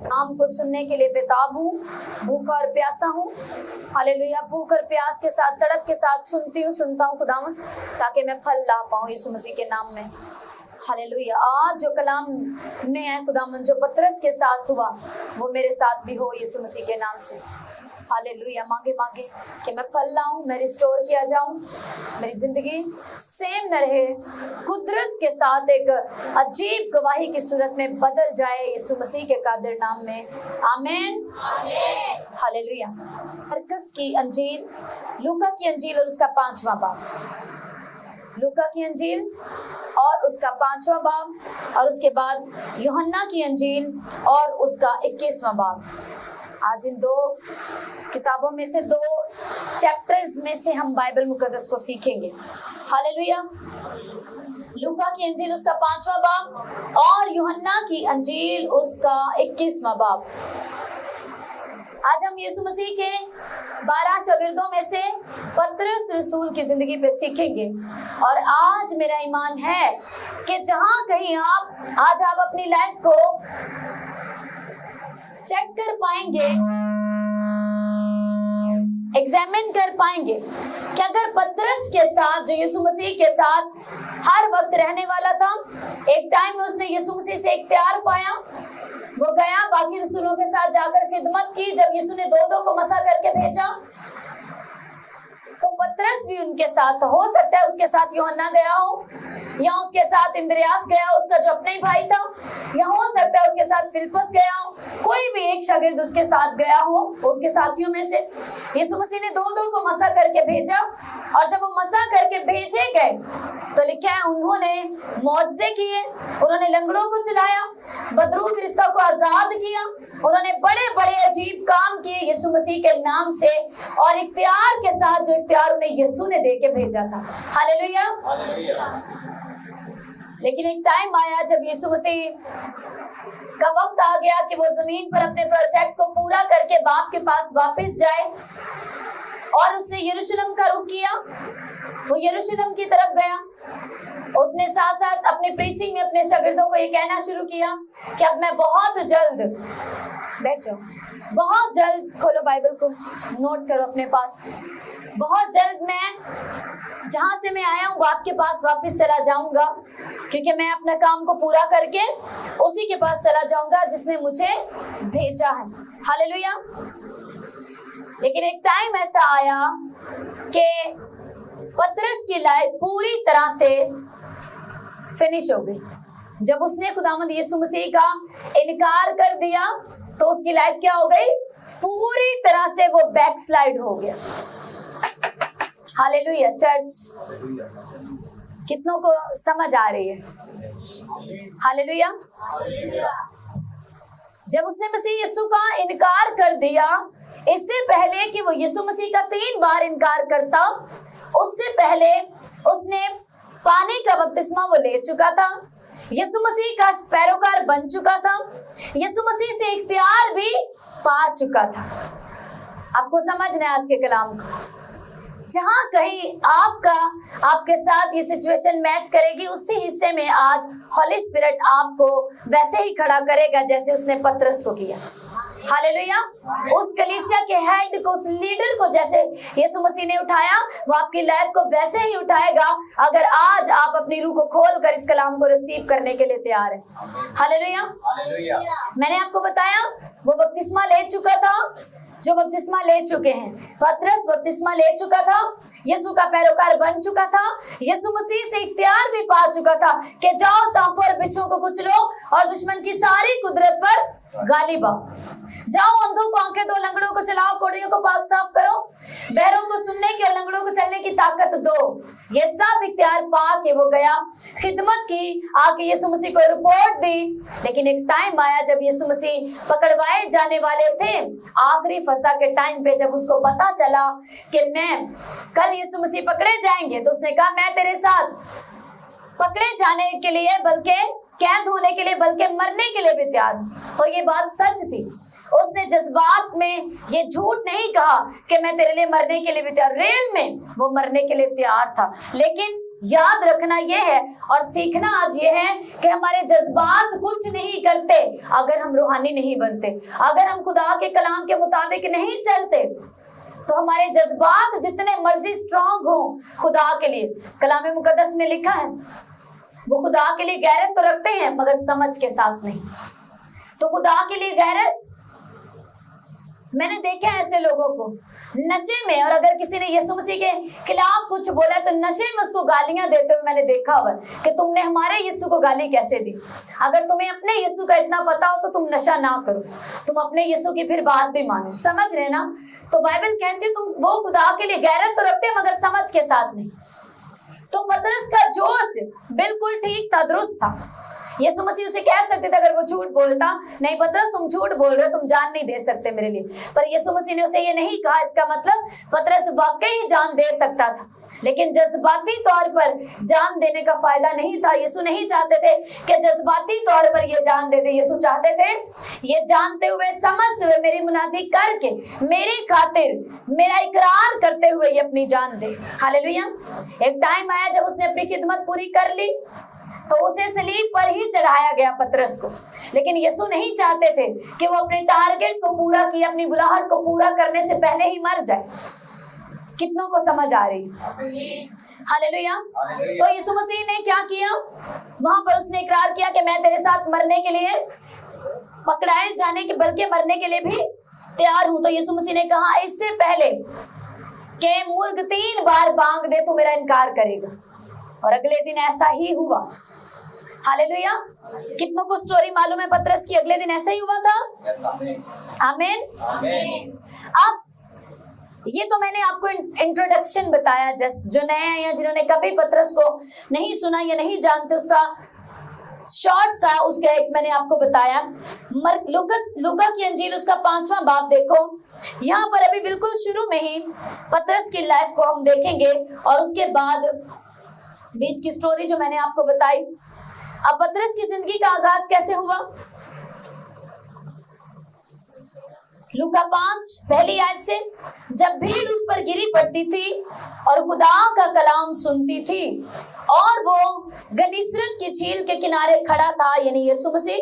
नाम को सुनने के लिए बेताब हूँ, भूखा और प्यासा हूँ। हालेलुया। भूख और प्यास के साथ, तड़प के साथ सुनता हूँ खुदावन, ताकि मैं फल ला पाऊँ यीशु मसीह के नाम में। हालेलुया। आज जो कलाम में है खुदावन, जो पतरस के साथ हुआ, वो मेरे साथ भी हो यीशु मसीह के नाम से। हालेलुया। मांगे कि मैं फल लाऊं, मैं रिस्टोर किया जाऊं, मेरी जिंदगी सेम न रहे, कुदरत के साथ एक अजीब गवाही की सूरत में बदल जाए यीशु मसीह के कादिर नाम में। आमीन। हालेलुया। मरकस की अंजील, लूका की अंजील और उसका 5वां बाब, लूका की अंजील और उसका 5वां बाब, और उसके बाद यूहन्ना की अंजील और उसका 21वां बाब। आज इन दो किताबों में से, दो चैप्टर्स में से हम बाइबल मुकद्दस को सीखेंगे। हालेलुया। लूका की अंजील उसका 5वां बाब और यूहन्ना की अंजील उसका 21वां बाब। आज हम यीशु मसीह के 12 शागिर्दों में से पतरस रसूल की जिंदगी पे सीखेंगे। और आज मेरा ईमान है कि जहां कहीं आज आप अपनी लाइफ को चेक कर पाएंगे, एग्जामिन कर पाएंगे कि अगर पतरस के साथ, जो यीशु मसीह के साथ हर वक्त रहने वाला था, एक टाइम में उसने यीशु मसीह से इख्तियार पाया, वो गया बाकी रसूलों के साथ जाकर खिदमत की। जब यीशु ने 2-2 को मसा करके भेजा, तो पतरस भी उनके साथ, हो सकता है उसके साथ यूहन्ना गया हो, या उसके साथ इंद्रियास गया, उसका जो अपना ही भाई था, या हो सकता है उसके साथ फिलिप्पस गया हो, कोई भी एक शागिर्द उसके साथ गया हो, उसके साथियों में से। यीशु मसीह ने 2-2 को मसा करके भेजा, और जब वो मसा करके भेजे गए तो लिखा है उन्होंने मौजज़े किए, उन्होंने लंगड़ों को चलाया, बदरू गिरफ्तार को आजाद किया, उन्होंने बड़े बड़े अजीब काम किए यीशु मसीह के नाम से, और इख्तियार के साथ, जो इख्तियार उन्हें यीशु ने दे के भेजा था। हालेलुया। लेकिन एक टाइम आया जब यीशु मसीह का वक्त आ गया कि वो जमीन पर अपने प्रोजेक्ट को पूरा करके बाप के पास वापस जाए, और उसने यरूशलेम का रुख किया। वो यरूशलेम की तरफ गया। उसने साथ साथ अपने प्रीचिंग में अपने शागिर्दों को ये कहना शुरू किया कि अब मैं बहुत जल्द, बैठ जाओ, बहुत जल्द, खोलो बाइबल को, नोट करो अपने पास, बहुत जल्द मैं जहां से मैं आया हूँ बाप के पास वापस चला जाऊंगा, क्योंकि मैं अपना काम को पूरा करके उसी के पास चला जाऊंगा जिसने मुझे भेजा है। हालेलुया। लेकिन एक टाइम ऐसा आया कि पतरस की लाइफ पूरी तरह से फिनिश हो गई। जब उसने खुदावंद यीशु मसीह का इनकार कर दिया, तो उसकी लाइफ क्या हो गई? पूरी तरह से वो बैकस्लाइड हो गया। हालेलुया। चर्च, कितनों को समझ आ रही है? हालेलुया। जब उसने मसीह यीशु का इनकार कर दिया, इससे पहले कि वो यीशु मसीह का 3 बार इनकार करता, उससे पहले उसने पानी का बपतिस्मा वो ले चुका था, यीशु मसीह का पैरोकार बन चुका था, यीशु मसीह से इख्तियार भी पा चुका था। आपको समझना है आज के कलाम को। जहां कहीं आपके साथ ये सिचुएशन मैच करेगी, उसी हिस्से में आज हॉली स्पिरिट आपको वैसे ही खड़ा करेगा जैसे उसने पतरस को किया। हालेलुया। उस कलीसिया के हेड को, उस लीडर को जैसे यीशु मसीह ने उठाया, वो आपकी लाइफ को वैसे ही उठाएगा, अगर आज आप अपनी रूह को खोल कर इस कलाम को रिसीव करने के लिए तैयार हैं। हालेलुया। मैंने आपको बताया वो बपतिस्मा ले चुका था, जो बपतिस्मा ले चुके हैं। पतरस बपतिस्मा ले चुका था, यीशु का पैरोकार बन चुका था, यीशु मसीह से इख्तियार भी पा चुका था कि जाओ सांपों और बिच्छुओं को कुचलो और दुश्मन की सारी कुदरत पर गालिब आओ। जाओ अंधों को आंखें दो, लंगड़ों को चलाओ, कोढ़ियों को पाक साफ करो, बहरों को सुनने की और लंगड़ों को चलने की ताकत दो। ये सब इख्तियार पा के वो गया, खिदमत की, आके यीशु मसीह को रिपोर्ट दी। लेकिन एक टाइम आया जब यीशु मसीह पकड़वाए जाने वाले थे, आखिरी फसा के टाइम पे जब उसको पता चला कि मैं कल यीशु मसीह पकड़े जाएंगे, तो उसने कहा मैं तेरे साथ पकड़े जाने के लिए, बल्कि कैद होने के लिए, बल्कि मरने के लिए भी तैयार हूं। तो ये बात सच थी। उसने जज्बात में ये झूठ नहीं कहा कि मैं तेरे लिए मरने के लिए भी तैयार, रियल में वो मरने के लिए तैयार था। लेकिन याद रखना ये है और सीखना आज ये है कि हमारे जज्बात कुछ नहीं करते अगर हम रूहानी नहीं बनते। अगर हम खुदा के कलाम के मुताबिक नहीं चलते तो हमारे जज्बात जितने मर्जी स्ट्रांग हो खुदा के लिए, कलाम मुकद्दस में लिखा है वो खुदा के लिए गैरत तो रखते हैं मगर समझ के साथ नहीं। तो खुदा के लिए गैरत, मैंने देखा है ऐसे लोगों को नशे में, और अगर किसी ने यीशु मसीह के खिलाफ कुछ बोला तो नशे में उसको गालियां देते हुए मैंने देखा होगा कि तुमने हमारे यीशु को गाली कैसे दी। अगर तुम्हें अपने यीशु का इतना पता हो तो तुम नशा ना करो, तुम अपने यीशु की फिर बात भी मानो। समझ रहे ना? तो बाइबल कहती है तुम वो खुदा के लिए गैरत तो रखते मगर समझ के साथ नहीं। तो पतरस का जोश बिल्कुल ठीक था, दुरुस्त था। यीशु मसीह उसे कह सकते थे अगर वो झूठ बोलता, नहीं पतरस तुम झूठ बोल रहे हो, तुम जान नहीं दे सकते मेरे लिए, पर यीशु मसीह ने उसे ये नहीं कहा। इसका मतलब पतरस वाकई ही जान दे सकता था, लेकिन जज्बाती तौर पर जान देने का फायदा नहीं था। यीशु नहीं चाहते थे कि जज्बाती तौर पर ये जान दे दे। यीशु चाहते थे ये जानते हुए, समझते हुए, मेरी मुनादी करके, मेरी खातिर, मेरा इकरार करते हुए ये अपनी जान दे। हालेलुया। एक टाइम आया जब उसने अपनी खिदमत पूरी कर ली तो उसे सलीब पर ही चढ़ाया गया पतरस को, लेकिन यीशु नहीं चाहते थे कि वो अपने टारगेट को पूरा किए, अपनी बुलाहट को पूरा करने से पहले ही मर जाए। कितनों को समझ आ रही? हालेलुया। तो यीशु मसीह ने क्या किया? वहां पर उसने इकरार किया कि मैं तेरे साथ मरने के लिए, पकड़ाए जाने के बल्कि मरने के लिए भी तैयार हूं। तो यीशु मसीह ने कहा इससे पहले कि मुर्ग 3 बार बांग दे तो मेरा इनकार करेगा, और अगले दिन ऐसा ही हुआ। हालेलुया। कितनों को स्टोरी मालूम है पतरस की? अगले दिन ऐसा ही हुआ था। आमीन। अब ये तो मैंने आपको इंट्रोडक्शन बताया, जस्ट जो नए हैं या जिन्होंने कभी पतरस को नहीं सुना या नहीं जानते उसका शॉर्ट सा उसका एक मैंने आपको बताया। लूका की अंजील उसका 5वां बाब देखो, यहाँ पर अभी बिल्कुल शुरू में ही पतरस की लाइफ को हम देखेंगे और उसके बाद बीच की स्टोरी जो मैंने आपको बताई। अब पतरस की जिंदगी का आगाज कैसे हुआ? लूका 5 पहली आयत से, जब भीड़ उस पर गिरी पड़ती थी और खुदा का कलाम सुनती थी और वो गनीसरत की झील के किनारे खड़ा था, यानी यीशु मसीह,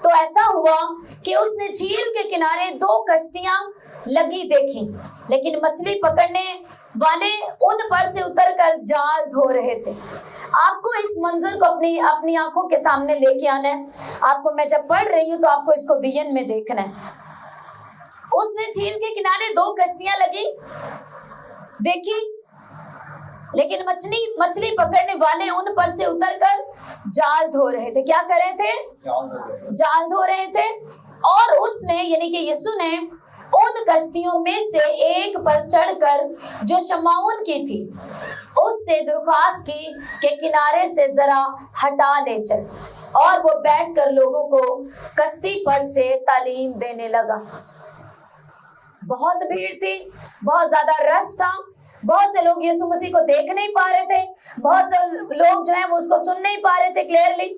तो ऐसा हुआ कि उसने झील के किनारे 2 कश्तियां लगी देखी, लेकिन मछली पकड़ने वाले उन पर से उतरकर जाल धो रहे थे। आपको इस मंजर को अपनी आंखों के सामने लेके आना है। आपको, मैं जब पढ़ रही हूँ तो आपको इसको विजन में देखना है। उसने झील के किनारे 2 कश्तियां लगी देखी, लेकिन मछली पकड़ने वाले उन पर से उतरकर जाल धो रहे थे। क्या कर रहे थे? जाल धो रहे थे। और उसने, यानी कि यीशु ने उन कश्तियों में से एक पर चढ़कर जो शमौन की थी उससे दरख्वास्त की कि किनारे से जरा हटा ले चल, और वो बैठकर लोगों को कश्ती पर से तालीम देने लगा। बहुत भीड़ थी, बहुत ज्यादा रश था, बहुत से लोग यीशु मसीह को देख नहीं पा रहे थे, बहुत से लोग जो है वो उसको सुन नहीं पा रहे थे क्लियरली।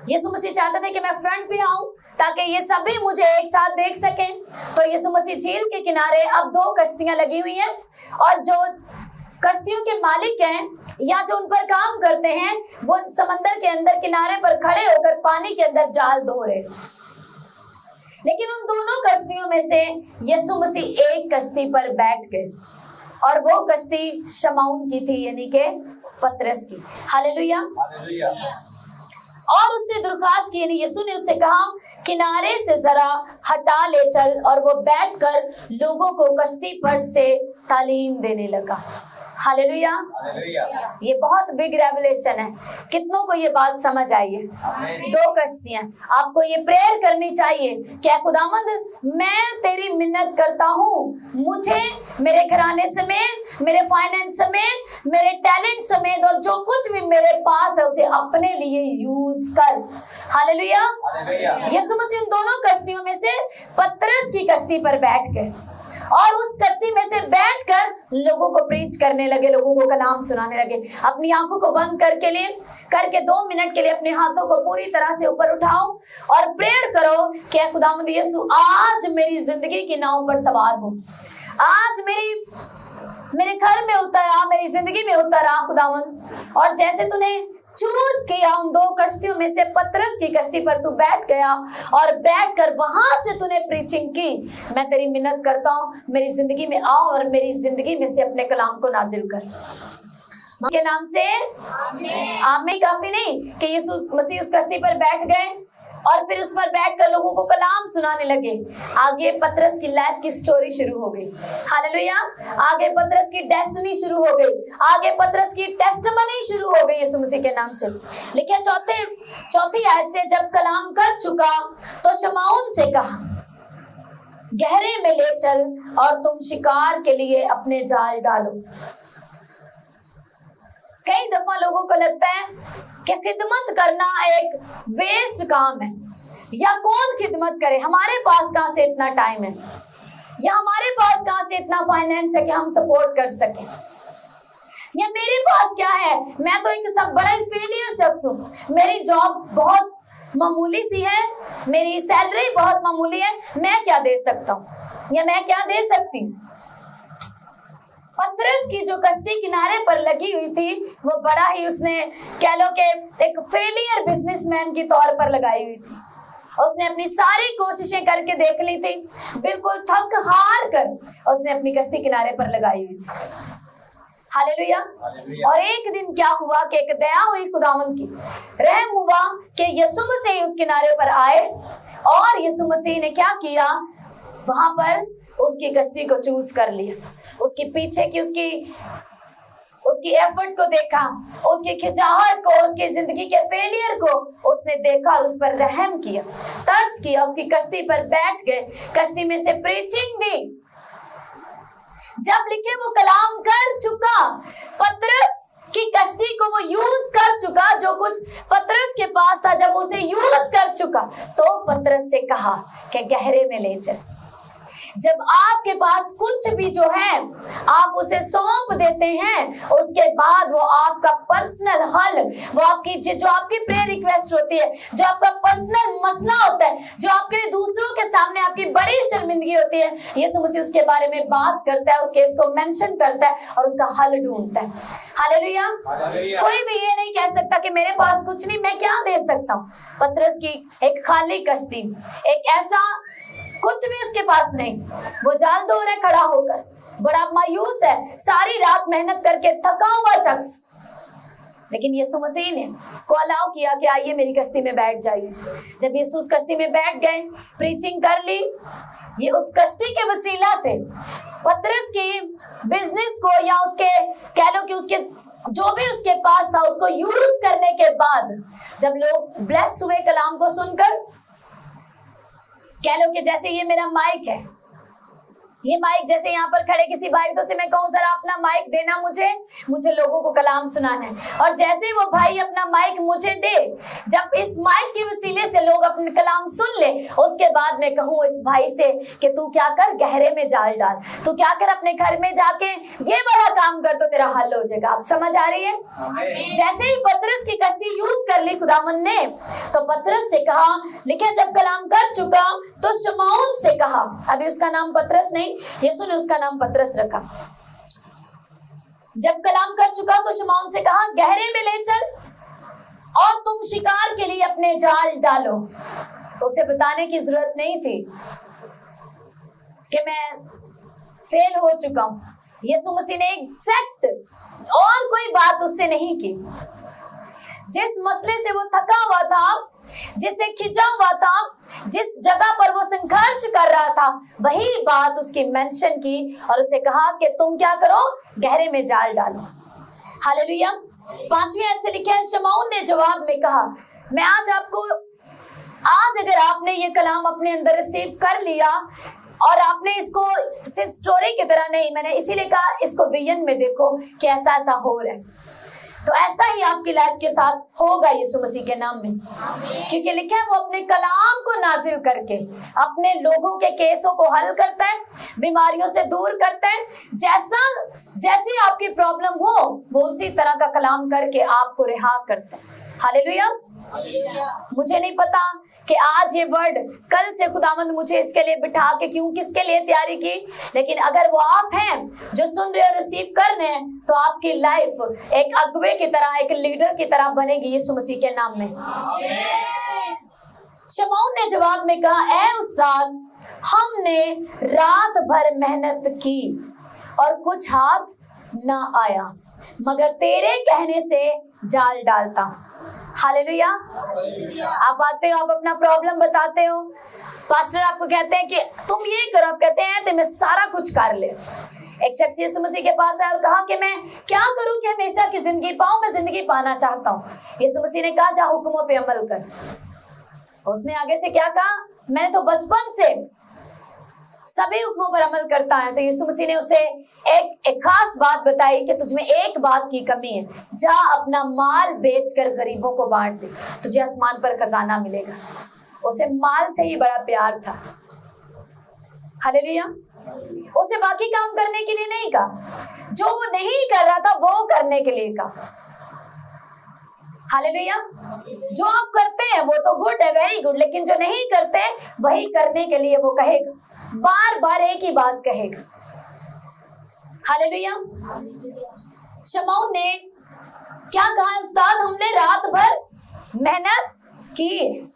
यीशु मसीह चाहते थे कि मैं फ्रंट पे आऊं ताकि ये सभी मुझे एक साथ देख सकें। तो यीशु मसीह झील के किनारे अब 2 कश्तियां लगी हुई हैं, और जो कश्तियों के मालिक हैं या जो उन पर काम करते हैं वो समंदर के अंदर किनारे पर खड़े होकर पानी के अंदर जाल धो रहे। लेकिन उन दोनों कश्तियों में से यीशु मसीह एक कश्ती पर बैठ गए, और वो कश्ती शमौन की थी, यानी के पतरस की। हालेलुया। और उससे दरख्वास्त की, यानी यीशु ने उससे कहा किनारे से जरा हटा ले चल, और वो बैठकर लोगों को कश्ती पर से तालीम देने लगा। हालेलुया। ये बहुत बिग रेवलेशन है। कितनों को ये बात समझ आई है? 2 कश्तियां। आपको ये प्रेयर करनी चाहिए, क्या खुदावंद मैं तेरी मिन्नत करता हूँ, मुझे मेरे घराने समेत, मेरे फाइनेंस समेत, मेरे टैलेंट समेत और जो कुछ भी मेरे पास है उसे अपने लिए यूज कर। हालेलुया। यीशु मसीह उन दोनों कश्तियों में से पतरस की कश्ती पर बैठ गए और उस कश्ती में से बैठकर लोगों को प्रीच करने लगे, लोगों को कलाम सुनाने लगे। अपनी आंखों को बंद करके 2 मिनट के लिए अपने हाथों को पूरी तरह से ऊपर उठाओ और प्रेयर करो कि खुदावंद यीशु आज मेरी जिंदगी की नाव पर सवार हो, आज मेरी मेरे घर में उतर आ, मेरी जिंदगी में उतर आ खुदावन, और जैसे तूने चूज किया उन दो कश्तियों में से पतरस की कश्ती पर तू बैठ गया और बैठकर वहां से तूने प्रीचिंग की। मैं तेरी मिन्नत करता हूँ, मेरी जिंदगी में आओ और मेरी जिंदगी में से अपने कलाम को नाजिल कर के नाम से। आमीन। काफी नहीं कि यीशु मसीह उस कश्ती पर बैठ गए और फिर उस पर बैठकर लोगों को कलाम सुनाने लगे। आगे पतरस की लाइफ की स्टोरी शुरू हो गई। हालेलुया। आगे पतरस की डेस्टिनी शुरू हो गई, आगे पतरस की टेस्टिमनी शुरू हो गई यीशु मसीह के नाम से। लिखिए चौथी आयत से, जब कलाम कर चुका तो शमौन से कहा, गहरे में ले चल और तुम शिकार के लिए अपने जाल डालो। कई दफा लोगों को लगता है कि खिदमत करना एक वेस्ट काम है, या कौन खिदमत करे, हमारे पास कहां से इतना टाइम है, या हमारे पास कहां से इतना फाइनेंस है कि हम सपोर्ट कर सकें, या मेरे पास क्या है, मैं तो एक सब बड़ा फेलियर शख्स हूँ, मेरी जॉब बहुत मामूली सी है, मेरी सैलरी बहुत मामूली है, मैं क्या दे सकता हूँ या मैं क्या दे सकती हूँ। पतरस की जो कश्ती किनारे पर लगी हुई थी वो बड़ा ही, उसने कह लो कि एक फेलियर बिजनेसमैन के तौर पर लगाई हुई थी। उसने अपनी सारी कोशिशें करके देख ली थी, बिल्कुल थक हार कर उसने अपनी कश्ती किनारे पर लगाई हुई थी। हालेलुया। और एक दिन क्या हुआ कि एक दया हुई खुदावंद की, रहम हुआ कि यीशु मसीह उस किनारे पर आए और यीशु मसीह ने क्या किया, वहां पर उसकी कश्ती को चूज कर लिया, उसके पीछे की उसकी एफर्ट को देखा, उसकी खिंचाहट को, उसकी जिंदगी के फेलियर को उसने देखा और उस पर रहम किया, तरस किया, उसकी कश्ती पर बैठ गए, कश्ती में से प्रीचिंग दी। जब लिखे वो कलाम कर चुका, पतरस की कश्ती को वो यूज कर चुका, जो कुछ पतरस के पास था जब उसे यूज कर चुका, तो पतरस से कहा कि गहरे में ले चल। जब आपके पास कुछ भी जो है आप उसे सौंप देते हैं, उसके बाद वो आपका पर्सनल हल, वो आपकी जो आपकी प्रेयर रिक्वेस्ट होती है, जो आपका पर्सनल मसला होता है, जो आपके लिए दूसरों के सामने आपकी बड़ी शर्मिंदगी होती है, यीशु मसीह उसके बारे में बात करता है, उसके इसको मेंशन करता है और उसका हल ढूंढता है। हालेलुया। कोई भी ये नहीं कह सकता कि मेरे पास कुछ नहीं, मैं क्या दे सकता हूँ। पतरस की एक खाली कश्ती, एक ऐसा कुछ भी उसके पास नहीं, वो जाल धो रहा है खड़ा होकर, बड़ा मायूस है, सारी रात मेहनत करके थका हुआ शख्स, लेकिन यीशु मसीह ने को अलाउ किया कि आइए मेरी कश्ती में बैठ जाइए। जब यीशु उस कश्ती में बैठ गए, प्रीचिंग कर ली, ये उस कश्ती के वसीला से पतरस की बिजनेस को, या उसके कह लो कि उसके जो भी उसके पास था उसको यूज करने के बाद जब लोग ब्लेस हुए कलाम को सुनकर, कह लो कि जैसे ये मेरा माइक है, ये माइक जैसे यहाँ पर खड़े किसी भाई को से मैं कहूँ जरा अपना माइक देना, मुझे लोगों को कलाम सुनाना है, और जैसे वो भाई अपना माइक मुझे दे, जब इस माइक के वसीले से लोग अपने कलाम सुन ले, उसके बाद मैं कहूँ इस भाई से कि तू क्या कर, गहरे में जाल डाल, तू क्या कर, अपने घर में जाके ये वाला काम कर, तो तेरा हल हो जाएगा। आप समझ आ रही है? जैसे ही पतरस की कश्ती यूज कर ली खुदावन ने, तो पतरस से कहा, लिखे जब कलाम कर चुका तो शमौन से कहा, अभी उसका नाम पतरस नहीं, यीशु ने उसका नाम पतरस रखा। जब कलाम कर चुका तो शमौन से कहा, गहरे में ले चल और तुम शिकार के लिए अपने जाल डालो। उसे बताने की जरूरत नहीं थी कि मैं फेल हो चुका हूं। यीशु मसीह ने एग्जैक्ट और कोई बात उससे नहीं की। जिस मसले से वो थका हुआ था, जिससे खिंचा हुआ था, जिस जगह पर वो संघर्ष कर रहा था, वही बात उसकी मेंशन की और उसे कहा कि तुम क्या करो, गहरे में जाल डालो। हालेलुया। 5वीं आयत से लिखा है, शमौन ने जवाब में कहा, मैं आज अगर आपने ये कलाम अपने अंदर रिसीव कर लिया और आपने इसको सिर्फ स्टोरी की तरह नहीं, मैंने इसीलिए कहा इसको विजन में देखो कि ऐसा ऐसा हो रहा है, तो ऐसा ही आपकी लाइफ के साथ होगा यीशु मसीह के नाम में। क्योंकि लिखा है वो अपने कलाम को नाजिल करके अपने लोगों के केसों को हल करता है, बीमारियों से दूर करता है। जैसी आपकी प्रॉब्लम हो वो उसी तरह का कलाम करके आपको रिहा करता है। हालेलुया। मुझे नहीं पता कि आज ये वर्ड, कल से खुदावंद मुझे इसके लिए बिठा के क्यों, किसके लिए तैयारी की, लेकिन अगर वो आप हैं जो सुन रहे हो, रिसीव कर रहे हैं, तो आपकी लाइफ एक अगुवे की तरह, एक लीडर की तरह बनेगी यीशु मसीह के नाम में। शमौन ने जवाब में कहा, ऐ उस्ताद, हमने रात भर मेहनत की और कुछ हाथ ना आया, मगर तेरे कहने से जाल डालता। हालेलुया। आप आते हो, आप अपना प्रॉब्लम बताते हो, पास्टर आपको कहते हैं कि तुम ये करो, आप कहते हैं तो मैं सारा कुछ कर ले। एक शख्स यीशु मसीह के पास आया और कहा कि मैं क्या करूं कि हमेशा की जिंदगी पाऊं, मैं जिंदगी पाना चाहता हूं। यीशु मसीह ने कहा, जा हुक्मों पे अमल कर। उसने आगे से क्या कहा, मैंने तो बचपन से सभी हुक्मों पर अमल करता है। तो यीशु मसीह ने उसे एक खास बात बताई कि तुझमें एक बात की कमी है, जा अपना माल बेचकर गरीबों को बांट दे, तुझे आसमान पर खजाना मिलेगा। उसे माल से ही बड़ा प्यार था। हालेलुया। उसे बाकी काम करने के लिए नहीं कहा, जो वो नहीं कर रहा था वो करने के लिए कहा। हालेलुया। जो आप करते हैं वो तो गुड है, वेरी गुड, लेकिन जो नहीं करते वही करने के लिए वो कहेगा, बार बार एक ही बात कहेगा। हालेलुया। शमौन ने क्या कहा, उस्ताद हमने रात भर मेहनत की।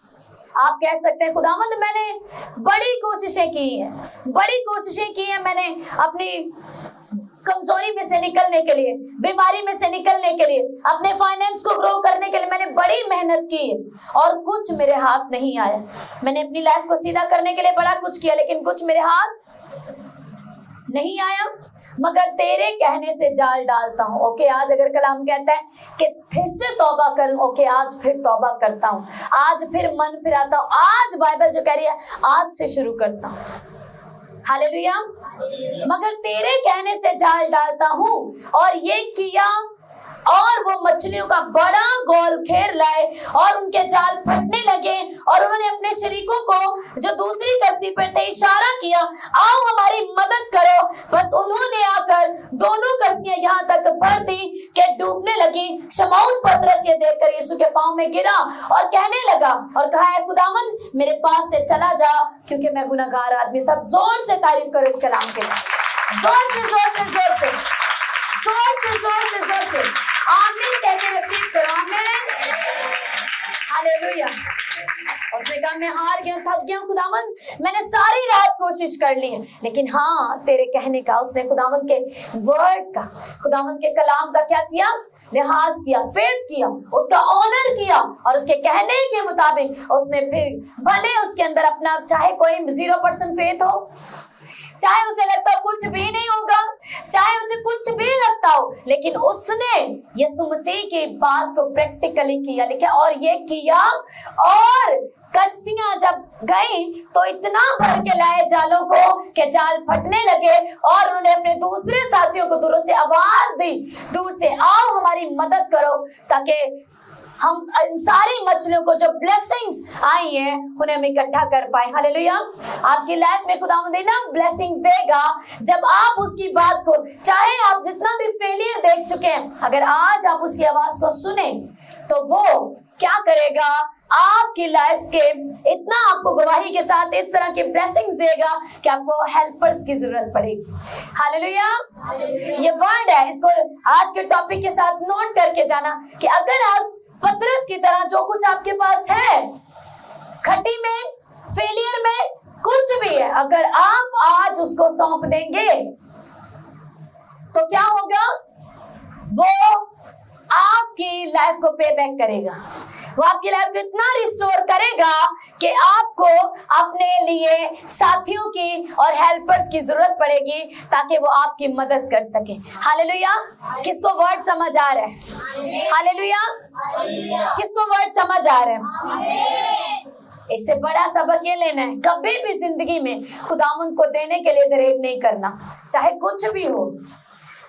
आप कह सकते हैं, खुदावंद मैंने बड़ी कोशिशें की हैं, मैंने अपनी कमजोरी में से निकलने के लिए, बीमारी में से निकलने के लिए, अपने फाइनेंस को ग्रो करने के लिए मैंने बड़ी मेहनत की है और कुछ मेरे हाथ नहीं आया। मैंने अपनी लाइफ को सीधा करने के लिए बड़ा कुछ किया, लेकिन कुछ मेरे हाथ नहीं आया, मगर तेरे कहने से जाल डालता हूँ। ओके, आज अगर कलाम कहता है कि फिर से तौबा करूं, ओके, आज फिर तौबा करता हूँ, आज फिर मन फिराता हूँ, आज बाइबल जो कह रही है आज से शुरू करता हूँ। हालेलुया। मगर तेरे कहने से जाल डालता हूँ, और ये किया, और वो मछलियों का बड़ा गोल घेर लाए और उनके जाल फटने लगे, और उन्होंने अपने शरीकों को जो दूसरी कश्ती पर थे इशारा किया, आओ हमारी मदद करो। बस उन्होंने आकर दोनों कश्तियां यहाँ तक भर दी कि डूबने लगी। शमौन पतरस ये देखकर यीशु के पांव में गिरा और कहने लगा और कहा, है खुदावन मेरे पास से चला जा, क्योंकि मैं गुनहगार आदमी। सब जोर से तारीफ करो इस कलाम के, जोर से जोर से जोर से जोर से जोर से जोर से आमीन कहते रिसीव करो। आमीन। हालेलुया। उसने कहा, मैं हार गया, थक गया खुदावन, मैंने सारी रात कोशिश कर ली है, लेकिन हाँ तेरे कहने का, उसने खुदावन के वर्ड का, खुदावन के कलाम का क्या किया, लिहाज किया, फेथ किया, उसका ऑनर किया, और उसके कहने के मुताबिक उसने फिर, भले उसके अंदर अपना चाहे कोई 0% फेथ हो, चाहे उसे लगता हो कुछ भी नहीं होगा, चाहे उसे कुछ भी लगता हो, लेकिन उसने यीशु मसीह की बात को प्रैक्टिकली किया, लिखा, और ये किया, और कश्तियां जब गई तो इतना भर के लाए जालों को कि जाल फटने लगे, और उन्होंने अपने दूसरे साथियों को दूर से आवाज दी, दूर से, आओ हमारी मदद करो, ताकि हम इन सारी मछलियों को जो ब्लेसिंग्स आई हैं उन्हें हम इकट्ठा कर पाए। हालेलुया। आपकी लाइफ में खुदावंद ना ब्लेसिंग्स देगा जब आप उसकी बात को, चाहे आप जितना भी फेलियर देख चुके हैं, अगर आज आप उसकी आवाज को सुने तो वो क्या करेगा, आपकी लाइफ के इतना आपको गवाही के साथ इस तरह के ब्लेसिंग्स देगा कि आपको हेल्पर्स की जरूरत पड़ेगी। हालेलुया। ये वर्ड है, इसको आज के टॉपिक के साथ नोट करके जाना कि अगर आज पतरस की तरह जो कुछ आपके पास है, खटी में, फेलियर में, कुछ भी है, अगर आप आज उसको सौंप देंगे तो क्या होगा, वो आपकी लाइफ को पे बैक करेगा, वो आपकी लाइफ को इतना रिस्टोर करेगा कि आपको अपने लिए साथियों की और हेल्पर्स की जरूरत पड़ेगी ताकि वो आपकी मदद कर सके। हालेलुया। किसको वर्ड समझ आ रहा है? हालेलुया। किसको वर्ड समझ आ रहा है? इससे बड़ा सबक ये लेना है, कभी भी जिंदगी में खुदावंद को देने के लिए दरेर नहीं करना, चाहे कुछ भी हो।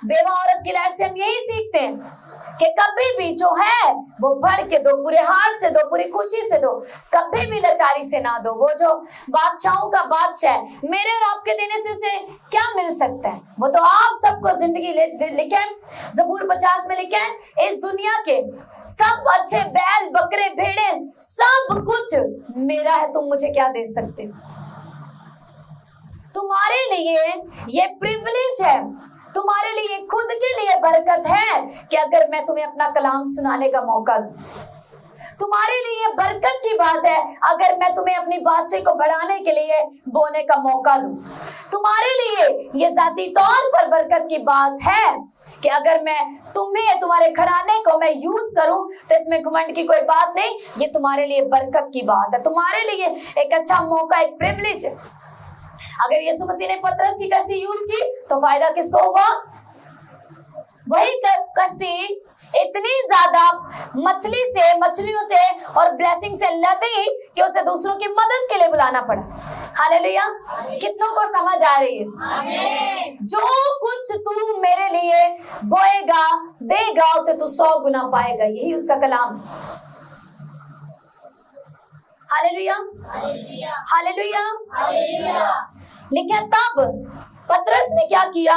बेवा औरत की लाइफ से हम यही सीखते हैं कि कभी भी जो है वो भर के दो, पूरे हार से दो, पूरी खुशी से दो, कभी भी लाचारी से ना दो। वो जो बादशाहों का बादशाह है, मेरे और आपके देने से उसे क्या मिल सकता है? वो तो आप सबको जिंदगी लिखे, ज़बूर 50 में लिखे है, इस दुनिया के सब अच्छे बैल बकरे भेड़े सब कुछ मेरा है, तुम मुझे क्या दे सकते? तुम्हारे लिए ये प्रिविलेज है, तुम्हारे लिए खुद के लिए बरकत है कि अगर मैं तुम्हें अपना कलाम सुनाने का मौका दूं। तुम्हारे लिए बरकत की बात है अगर मैं तुम्हें अपनी बातचीत को बढ़ाने के लिए बोलने का मौका दूं। तुम्हारे लिए ये जाती तौर पर बरकत की बात है कि अगर मैं तुम्हें, तुम्हारे घराने को मैं यूज करूं तो इसमें घमंड की कोई बात नहीं, ये तुम्हारे लिए बरकत की बात है, तुम्हारे लिए एक अच्छा मौका, एक प्रिविलेज है। अगर यीशु मसीह ने पतरस की कश्ती यूज की तो फायदा किसको हुआ? वही कश्ती इतनी ज्यादा मछलियों से और ब्लेसिंग से लदी कि उसे दूसरों की मदद के लिए बुलाना पड़ा। हालेलुया! कितनों को समझ आ रही है? जो कुछ तू मेरे लिए बोएगा देगा उसे तू 100 गुना पाएगा, यही उसका कलाम। हालेलुया! हालेलुया! लिखा तब पतरस ने क्या किया?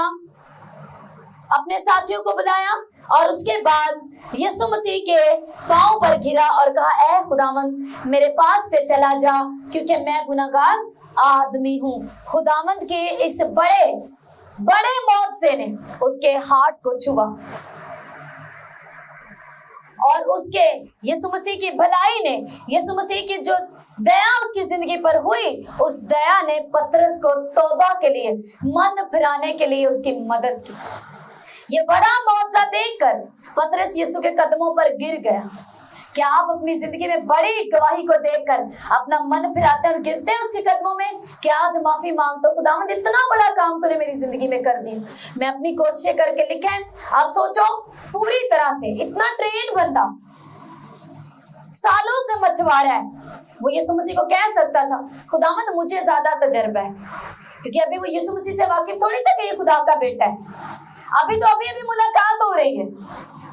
अपने साथियों को बुलाया और उसके बाद यीशु मसीह के पांव पर गिरा और कहा, ऐ खुदावंद मेरे पास से चला जा क्योंकि मैं गुनाहगार आदमी हूँ। खुदावंद के इस बड़े बड़े मौत से ने उसके हार्ट को छुआ और उसके यीशु मसीह की भलाई ने, यीशु मसीह की जो दया उसकी जिंदगी पर हुई, उस दया ने पतरस को तौबा के लिए, मन फिराने के लिए उसकी मदद की। ये बड़ा मौजज़ा देखकर पतरस यीशु के कदमों पर गिर गया। क्या आप अपनी जिंदगी में बड़ी गवाही को देखकर अपना मन फिराते और गिरते हैं उसके कदमों में? क्या आज माफी मांगते हो, खुदावंद इतना बड़ा काम तूने मेरी जिंदगी में कर दिया, मैं अपनी कोशिशें करके लिखे। आप सोचो, पूरी तरह से इतना ट्रेन बंदा, सालों से मछुआरा है, वो यीशु मसीह को कह सकता था, खुदावंद मुझे ज्यादा तजर्बा है, क्योंकि अभी वो यीशु मसीह से वाकिफ थोड़ी था कि ये खुदा का बेटा है। अभी मुलाकात हो रही है,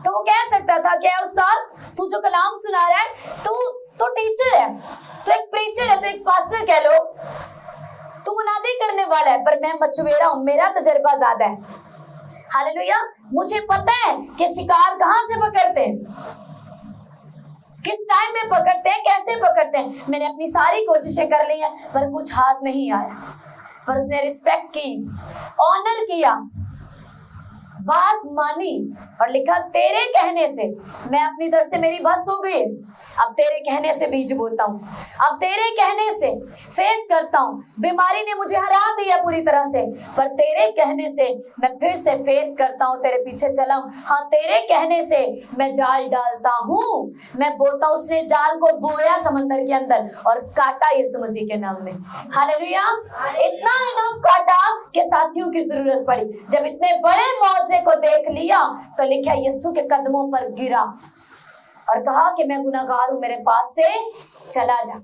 तो वो कह सकता था कि उस्ताद तू जो कलाम सुना रहा है, तू टीचर है, तू एक प्रीचर है, तू एक पास्टर कह लो, तू मुनादी करने वाला है, पर मैं मछुआरा हूं, मेरा तजर्बा ज्यादा है। हालेलुया! मुझे पता है कि शिकार कहां से पकड़ते हैं, किस टाइम में पकड़ते हैं, कैसे पकड़ते हैं। मैंने अपनी सारी कोशिशें कर ली हैं पर कुछ हाथ नहीं आया, पर उसने रिस्पेक्ट की, ऑनर किया, बात मानी और लिखा, तेरे कहने से मैं अपनी तरफ से, मेरी बस हो गई, अब तेरे कहने से बीज बोता हूँ, अब तेरे कहने से फेथ करता हूँ। बीमारी ने मुझे हरा दिया पूरी तरह से, पर तेरे कहने से मैं फिर से फेथ करता हूँ, तेरे पीछे चला हूँ। हाँ, तेरे कहने से मैं जाल डालता हूँ, मैं बोता हूँ। उसने जाल को बोया समंदर के अंदर और काटा यीशु मसीह के नाम में। हालेलुया! इतना इनफ काटा कि साथियों की जरूरत पड़ी। जब इतने बड़े मौजे को देख लिया तो लिखा यीशु के कदमों पर गिरा और कहा कि मैं गुनाहगार हूं, मेरे पास से चला जा।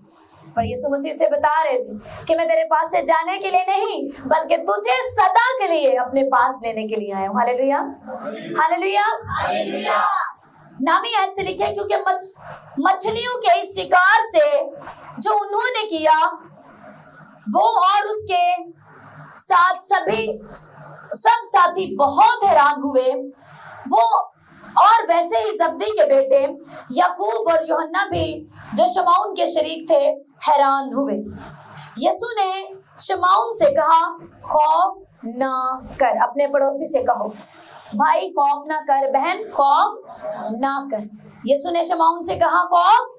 पर यीशु मसीह से बता रहे थे कि मैं तेरे पास से जाने के लिए नहीं, बल्कि तुझे सदा के लिए अपने पास लेने के लिए आया हूं। हालेलुया! हालेलुया! हालेलुया! नामी ऐड से लिखे, क्योंकि मछलियों के इस शिकार से जो उन्होंने किया, वो और उसके साथ सब साथी बहुत हैरान हुए। वो और वैसे ही जब्दी के बेटे याकूब और यूहन्ना भी, जो शमौन के शरीक थे, हैरान हुए। यीशु ने शमौन से कहा, खौफ ना कर। अपने पड़ोसी से कहो, भाई खौफ ना कर, बहन खौफ ना कर। यीशु ने शमौन से कहा, खौफ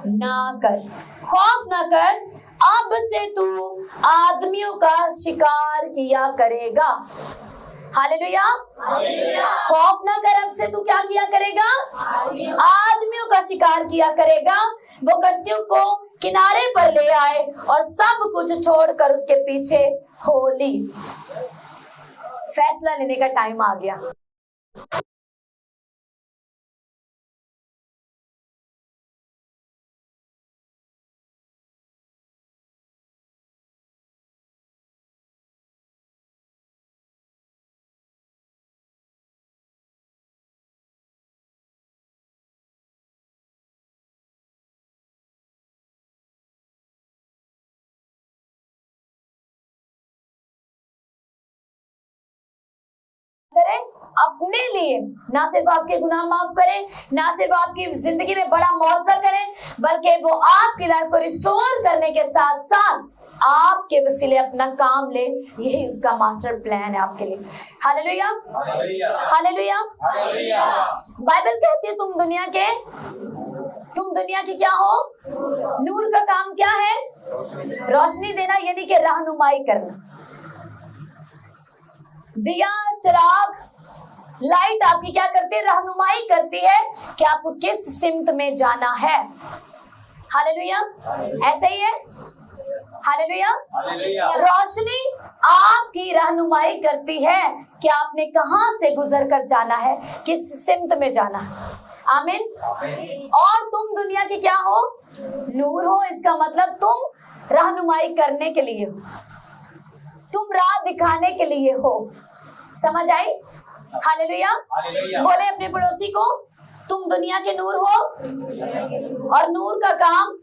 ना कर, खौफ ना कर, अब से तू आदमियों का शिकार किया करेगा। हालेलुया! खौफ ना कर, अब से तू क्या किया करेगा? आदमियों का शिकार किया करेगा। वो कश्तियों को किनारे पर ले आए और सब कुछ छोड़कर उसके पीछे हो ली। फैसला लेने का टाइम आ गया। अपने लिए ना सिर्फ आपके गुनाह माफ करे, ना सिर्फ आपकी जिंदगी में बड़ा मुआवजा करे, बल्कि वो आपकी लाइफ को रिस्टोर करने के साथ साथ आपके वसीले अपना काम ले। यही उसका मास्टर प्लान है आपके लिए। Hallelujah, hallelujah. बाइबल कहती है तुम दुनिया के क्या हो? नूर का काम क्या है? रोशनी देना, यानी कि रहनुमाई करना। दिया, चिराग, लाइट आपकी क्या करती है? रहनुमाई करती है कि आपको किस सिमत में जाना है। हालेलुया, ऐसे ही है। हालेलुया। रोशनी आपकी रहनुमाई करती है कि आपने कहां से गुजर कर जाना है, किस सिमत में जाना है। आमीन। और तुम दुनिया के क्या हो? नूर हो। इसका मतलब तुम रहनुमाई करने के लिए हो, तुम राह दिखाने के लिए हो। समझ आई? हालेलुया। बोले अपने पड़ोसी को, तुम दुनिया के नूर हो और नूर का काम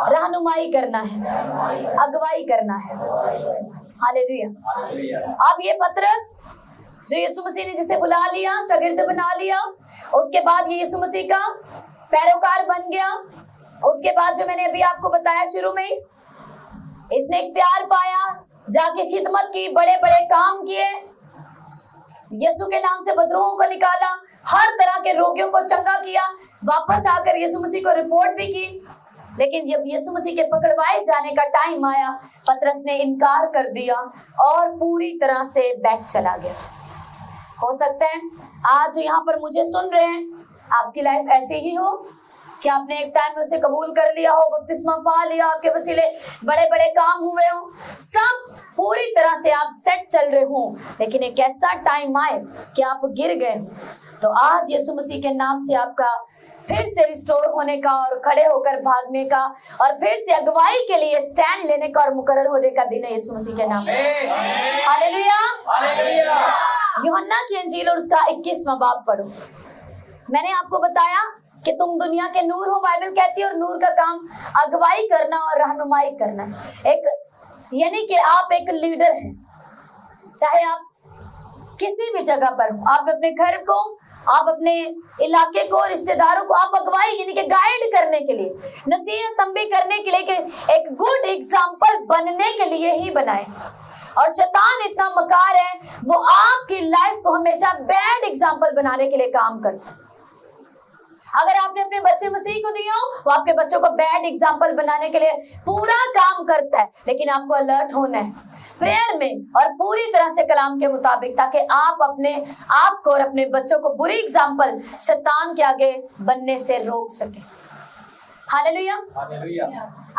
रहनुमाई करना है, अगुवाई करना है। हालेलुया। अब ये पतरस जो यीशु मसीह ने जिसे बुला लिया, शागिर्द बना लिया, उसके बाद ये यीशु मसीह का पैरोकार बन गया। उसके बाद जो मैंने अभी आपको बताया शुरू में, इसने इख्तियार पाया, जाके खिदमत की, बड़े बड़े काम किए, यीशु के नाम से बदरूहों को निकाला, हर तरह के रोगियों को चंगा किया, वापस आकर यीशु मसीह को रिपोर्ट भी की। लेकिन जब यीशु मसीह के पकड़वाए जाने का टाइम आया, पतरस ने इनकार कर दिया और पूरी तरह से बैक चला गया। हो सकता है आज यहाँ पर मुझे सुन रहे हैं, आपकी लाइफ ऐसे ही हो कि आपने एक टाइम में उसे कबूल कर लिया हो, बपतिस्मा पा लिया, आपके वसीले बड़े बड़े काम हुए हो, सब पूरी तरह से आप सेट चल रहे हो, लेकिन एक ऐसा टाइम आए कि आप गिर गए। तो आज यीशु मसीह के नाम से आपका फिर से रिस्टोर होने का और खड़े होकर भागने का और फिर से अगुवाई के लिए स्टैंड लेने का और मुकर्रर होने का दिन है यीशु मसीह के नाम। Hallelujah, hallelujah. यूहन्ना की इंजील और उसका 21वां बाब पढ़ो। मैंने आपको बताया कि तुम दुनिया के नूर हो, बाइबल कहती है, और नूर का काम अगुवाई करना और रहनुमाई करना। एक यानी कि आप एक लीडर हैं, चाहे आप किसी भी जगह पर हो, आप अपने घर को, आप अपने इलाके को, रिश्तेदारों को, आप अगुवाई यानी कि गाइड करने के लिए, नसीहत तंबी करने के लिए, कि एक गुड एग्जाम्पल बनने के लिए ही बनाए। और शैतान इतना मकार है, वो आपकी लाइफ को हमेशा बैड एग्जाम्पल बनाने के लिए काम करता है। अगर आपने अपने बच्चे मसीह को दिए हो, वो आपके बच्चों को बैड एग्जाम्पल बनाने के लिए पूरा काम करता है। लेकिन आपको अलर्ट होना है प्रेयर में और पूरी तरह से कलाम के मुताबिक, ताकि आप अपने आप को और अपने बच्चों को बुरी एग्जाम्पल शैतान के आगे बनने से रोक सके। हालेलुया।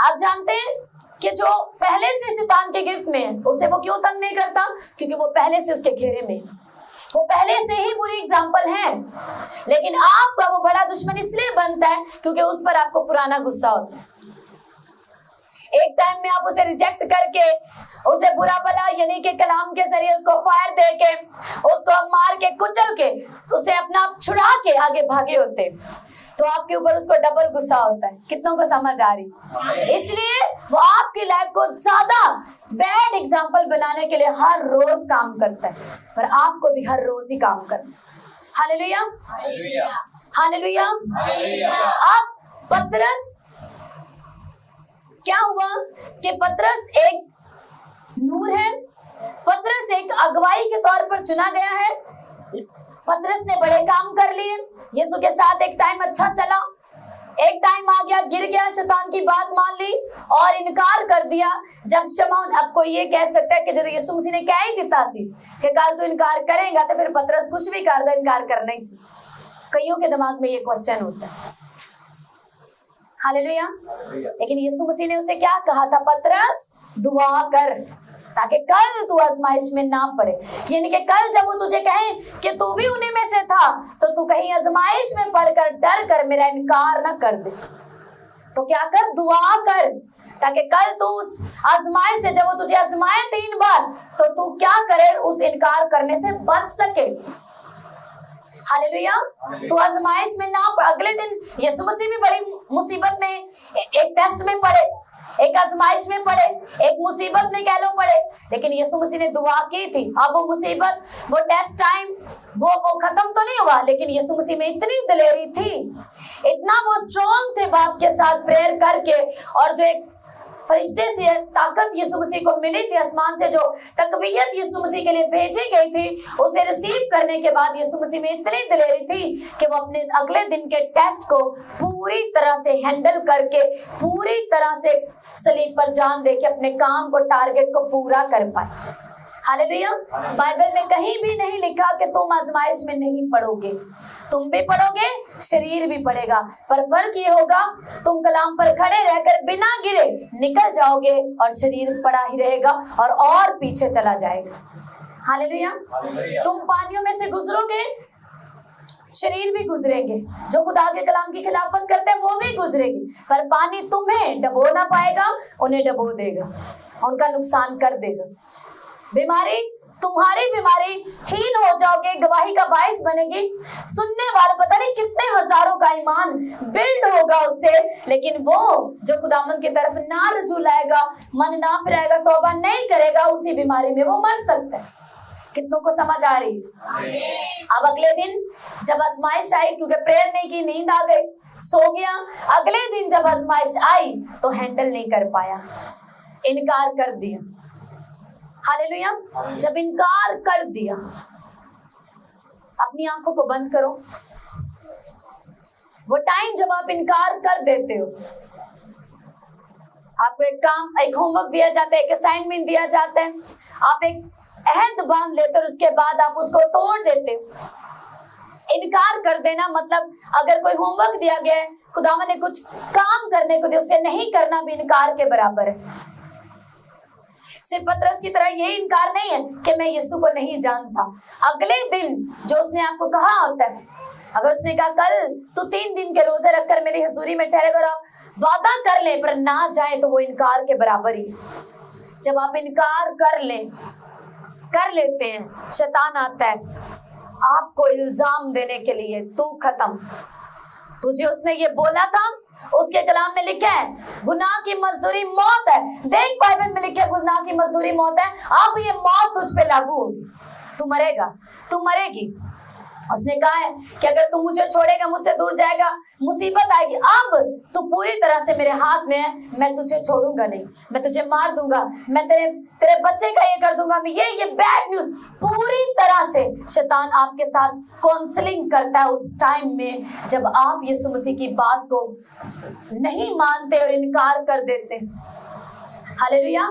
आप जानते हैं कि जो पहले से शैतान के गिरफ्त में है, उसे वो क्यों तंग नहीं करता? क्योंकि वो पहले से उसके घेरे में, वो पहले से ही बुरी एग्जाम्पल है। लेकिन आपका वो बड़ा दुश्मन इसलिए बनता है क्योंकि उस पर आपको पुराना गुस्सा होता है। एक टाइम में आप उसे रिजेक्ट करके, उसे बुरा भला यानी कि कलाम के जरिए उसको फायर दे के, उसको मार के, कुचल के, उसे अपना आप छुड़ा के आगे भागे होते, तो आपके ऊपर उसको डबल गुस्सा होता है। कितनों को समझ आ रही? इसलिए वो आपकी लाइफ को ज्यादा बैड एग्जाम्पल बनाने के लिए हर रोज काम करता है, पर आपको भी हर रोज ही काम करना है। Hallelujah, hallelujah. अब पतरस क्या हुआ कि पतरस एक नूर है, पतरस एक अगुवाई के तौर पर चुना गया है। पतरस ने बड़े काम कर लिए, यीशु के साथ एक टाइम अच्छा चला, एक टाइम आ गया, गिर गया, शैतान की बात मान ली और इनकार कर दिया। जब शमौन, अब कोई ये कह सकता है कि जब यीशु मसीह ने कह ही दिता सी कि कल तू इनकार करेगा, तो फिर पतरस कुछ भी कर दे, इनकार करना ही सी। कईयों के दिमाग में ये क्वेश्चन होता है। हालेलुया। लेकिन यीशु मसीह ने उसे क्या कहा था? पतरस दुआ कर ताकि कल तू आजमाइश में ना पड़े। यानी कि कल जब वो तुझे कहे कि तू भी उन्हीं में से था, तो तू कहीं आजमाइश में पड़कर डर कर मेरा इनकार ना कर दे। तो क्या कर? दुआ कर, ताकि कल तू उस आजमाइश से, जब वो तुझे आजमाए 3 बार, तो तू क्या करे? उस इनकार करने से बच सके। हालेलुया। तो आजमाइश में ना पड़। अगले दिन यीशु मसीह भी बड़ी मुसीबत में, एक टेस्ट में पड़े, एक एक आजमाइश में पड़े, एक मुसीबत में कह लो पड़े, लेकिन यीशु मसीह ने दुआ की थी। अब वो मुसीबत, वो टेस्ट टाइम, वो खत्म तो नहीं हुआ, लेकिन यीशु मसीह में इतनी दिलेरी थी, इतना वो स्ट्रॉन्ग थे बाप के साथ प्रेयर करके, और जो एक फरिश्ते से ताकत यीशु मसीह को मिली थी आसमान से, जो तकवीयत यीशु मसीह के लिए भेजी गई थी, उसे रिसीव करने के बाद यीशु मसीह में इतनी दिलेरी थी कि वो अपने अगले दिन के टेस्ट को पूरी तरह से हैंडल करके, पूरी तरह से सलीब पर जान दे के अपने काम को, टारगेट को पूरा कर पाए। हालेलुया। बाइबल में कहीं भी नहीं लिखा कि तुम आजमाइश में नहीं पड़ोगे, तुम भी पढ़ोगे, शरीर भी पढ़ेगा, पर फर्क ये होगा तुम कलाम पर खड़े रहकर बिना गिरे निकल जाओगे और शरीर पड़ा ही रहेगा और पीछे चला जाएगा। हालेलुया। तुम पानियों में से गुजरोगे, शरीर भी गुजरेंगे, जो खुदा के कलाम की खिलाफत करते हैं वो भी गुजरेंगे, पर पानी तुम्हें डबो ना पाएगा, उन्हें डबो देगा, उनका नुकसान कर देगा। बीमारी, तुम्हारी बीमारी हील हो जाओगे, गवाही का बाइस बनेगी, सुनने वाले पता नहीं कितने हजारों का ईमान बिल्ड होगा उससे, लेकिन वो जो खुदावंद की तरफ ना रुजू लाएगा, मन ना फिराएगा, तौबा नहीं करेगा, उसी बीमारी में वो मर सकता है। कितनों को समझ आ रही? अब अगले दिन जब आजमाइश आई, क्योंकि प्रेयर नहीं की, नींद आ गई, सो गया, अगले दिन जब आजमाइश आई तो हैंडल नहीं कर पाया, इनकार कर दिया। हालेलुया। जब इनकार कर दिया, अपनी आंखों को बंद करो। वो टाइम जब आप इनकार कर देते हो, आपको एक काम, एक होमवर्क दिया जाता है, एक असाइनमेंट दिया जाता है, आप एक अहद बांध लेते हो, उसके बाद आप उसको तोड़ देते हो। इनकार कर देना मतलब, अगर कोई होमवर्क दिया गया है, खुदावन ने कुछ काम करने को दिया, उसे नहीं करना भी इनकार के बराबर है। सिर्फ पतरस की तरह ये इनकार नहीं है कि मैं यीशु को नहीं जानता। अगले दिन जो उसने आपको कहा होता है, अगर उसने कहा कल तू 3 दिन के रोजे रखकर मेरी हजूरी में ठहरेगा, और आप वादा कर ले पर ना जाए, तो वो इनकार के बराबर ही। जब आप इनकार कर लेते हैं, शैतान आता है आपको इल्जाम देने के लिए, तू खत्म, तुझे उसने ये बोला था, उसके कलाम में लिखा है गुनाह की मजदूरी मौत है। देख बाइबल में लिखा है गुनाह की मजदूरी मौत है, अब ये मौत तुझ पे लागू होगी, तू मरेगा, तू मरेगी। उसने कहा है कि अगर तू मुझे छोड़ेगा, मुझसे दूर जाएगा, मुसीबत आएगी, अब तू पूरी तरह से मेरे हाथ में है, मैं तुझे छोड़ूंगा नहीं, मैं तुझे मार दूंगा, मैं तेरे बच्चे का ये कर दूंगा, मैं ये बैड न्यूज। पूरी तरह से शैतान आपके साथ काउंसलिंग करता है उस टाइम में, जब आप यीशु मसीह की बात को नहीं मानते और इनकार कर देते। हालेलुया।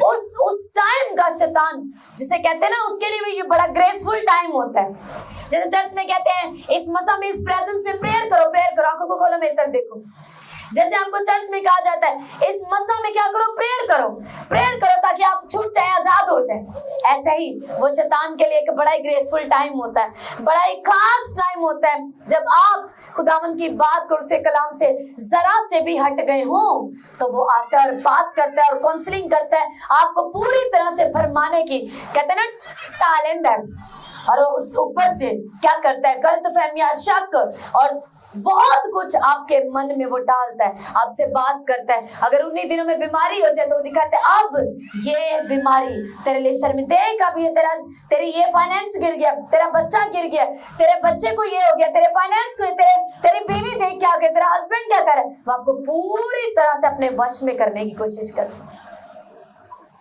उस टाइम का शैतान, जिसे कहते हैं ना, उसके लिए ये बड़ा ग्रेसफुल टाइम होता है। जैसे चर्च में कहते हैं इस मसा में, इस प्रेजेंस में प्रेयर करो, प्रेयर करो, आंखों को खोलो, मेरी तरफ देखो। जैसे आपको चर्च में कहा जाता है इस मसा में क्या करो, प्रेयर करो, प्रेयर करो ताकि आप छूट जाए, आजाद हो जाए। ऐसे ही वो शैतान के लिए एक बड़ा ही ग्रेसफुल टाइम होता है, बड़ा ही खास टाइम होता है, जब आप खुदावंद की बात को, उसके कलाम से जरा से भी हट गए हो, तो वो आता है और बात करता है और काउंसलिंग करता है, आपको पूरी तरह से फरमाने की, कहते हैं ना, टैलेंट है। और उस ऊपर से क्या करता है, गलतफहमियां, शक और बहुत कुछ आपके मन में वो डालता है, आपसे बात करता है। अगर उन्हीं दिनों में बीमारी हो जाए तो दिखाते हैं अब ये बीमारी तेरे लिए शर्म, देख अब ये तेरी ये फाइनेंस गिर गया, तेरा बच्चा गिर गया, तेरे बच्चे को ये हो गया, तेरे फाइनेंस को, तेरी बीवी देख क्या कर, तेरा हस्बैंड क्या कर रहा है, वो आपको पूरी तरह से अपने वश में करने की कोशिश करते हैं।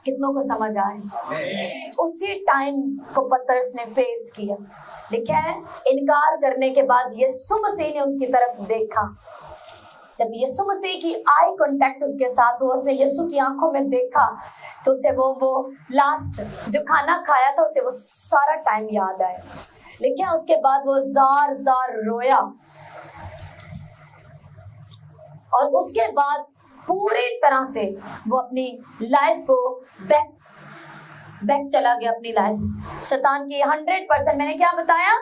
कितनों को समझ आए? उसी टाइम को पतरस ने फेस किया। लिखा है इनकार करने के बाद यीशु मसीह ने उसकी तरफ देखा। जब यीशु मसीह की आई कांटेक्ट उसके साथ हुआ, उसने यीशु की आंखों में देखा, तो उसे वो लास्ट जो खाना खाया था उसे वो सारा टाइम याद आया। लिखा है उसके बाद वो जार जार रोया, और उसके बाद पूरी तरह से वो अपनी लाइफ को बैक चला गया, अपनी लाइफ। शैतान की 100%, मैंने क्या बताया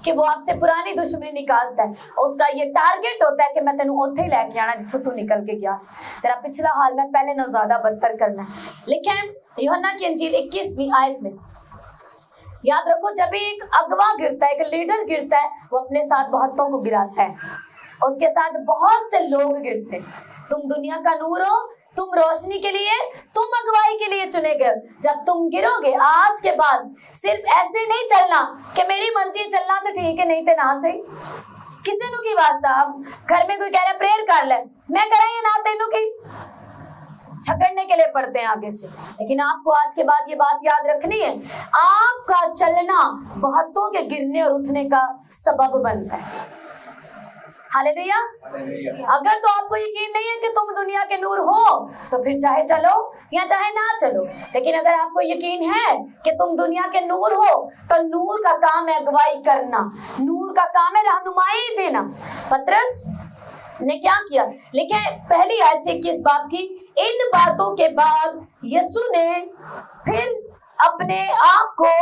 कि वो आपसे पुरानी दुश्मनी निकालता है, और उसका ये टारगेट होता है कि मैं तेनू ओथे ही लेके आना जिथों तू निकल के गया, तेरा पिछला हाल मैं पहले ना ज्यादा बदतर करना है। लिखा है यूहन्ना की अंजील 21वीं आयत में, याद रखो, जब एक अगवा गिरता है, एक लीडर गिरता है, वो अपने साथ बहुतों को गिराता है, उसके साथ बहुत से लोग गिरते हैं। तुम दुनिया का नूर हो, तुम रोशनी के लिए, तुम अगुवाई के लिए चुने गए। जब तुम गिरोगे आज के बाद सिर्फ ऐसे नहीं चलना कि मेरी मर्जी चलना तो ठीक है, नहीं तो ना सही। किसी नु की वास्ता अब घर में कोई कह रहा प्रेयर कर ले, मैं कराइए ना तेनू की छकड़ने के लिए पड़ते हैं आगे से। लेकिन आपको आज के बाद ये बात याद रखनी है, आपका चलना बहुतों के गिरने और उठने का सबब बनता है। हालेलुया। अगर तो आपको यकीन नहीं है कि तुम दुनिया के नूर हो तो फिर चाहे चलो या चाहे ना चलो, लेकिन अगर आपको यकीन है कि तुम दुनिया के नूर हो तो नूर का काम है अगुवाई करना, नूर का काम है रहनुमाई देना। पतरस ने क्या किया, लिखा है पहली आयत से 21 बाब की, इन बातों के बाद यीशु ने फिर अपने आप को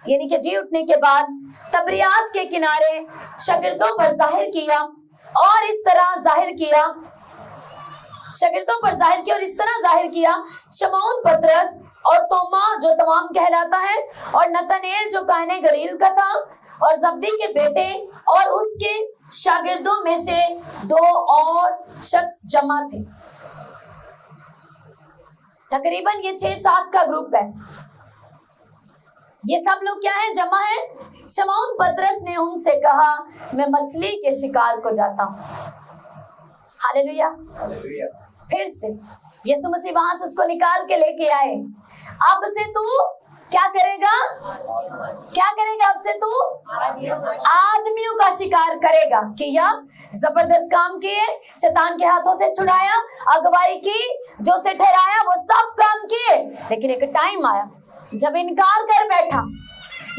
यानी कि जी उठने के बाद तबरियास के किनारे शागिर्दों पर जाहिर किया और इस तरह जाहिर किया, शागिर्दों पर जाहिर किया और इस तरह जाहिर किया, शमौन पतरस और तोमा जो तमाम कहलाता है और नतनेल जो काने गलील का था और जब्दी के बेटे और उसके शागिर्दों में से 2 और शख्स जमा थे। तकरीबन ये 6-7 का ग्रुप है। ये सब लोग क्या है, जमा है। शमौन पतरस ने उनसे कहा मैं मछली के शिकार को जाता हूँ। हालेलुया। फिर से यीशु मसीह वहां से उसको निकाल के लेके आए। अब से तू क्या करेगा, क्या करेगा? अब से तू आदमियों का शिकार करेगा। किया, जबरदस्त काम किए, शैतान के हाथों से छुड़ाया, अगुवाई की, जो से ठहराया वो सब काम किए। लेकिन एक टाइम आया जब इनकार कर बैठा,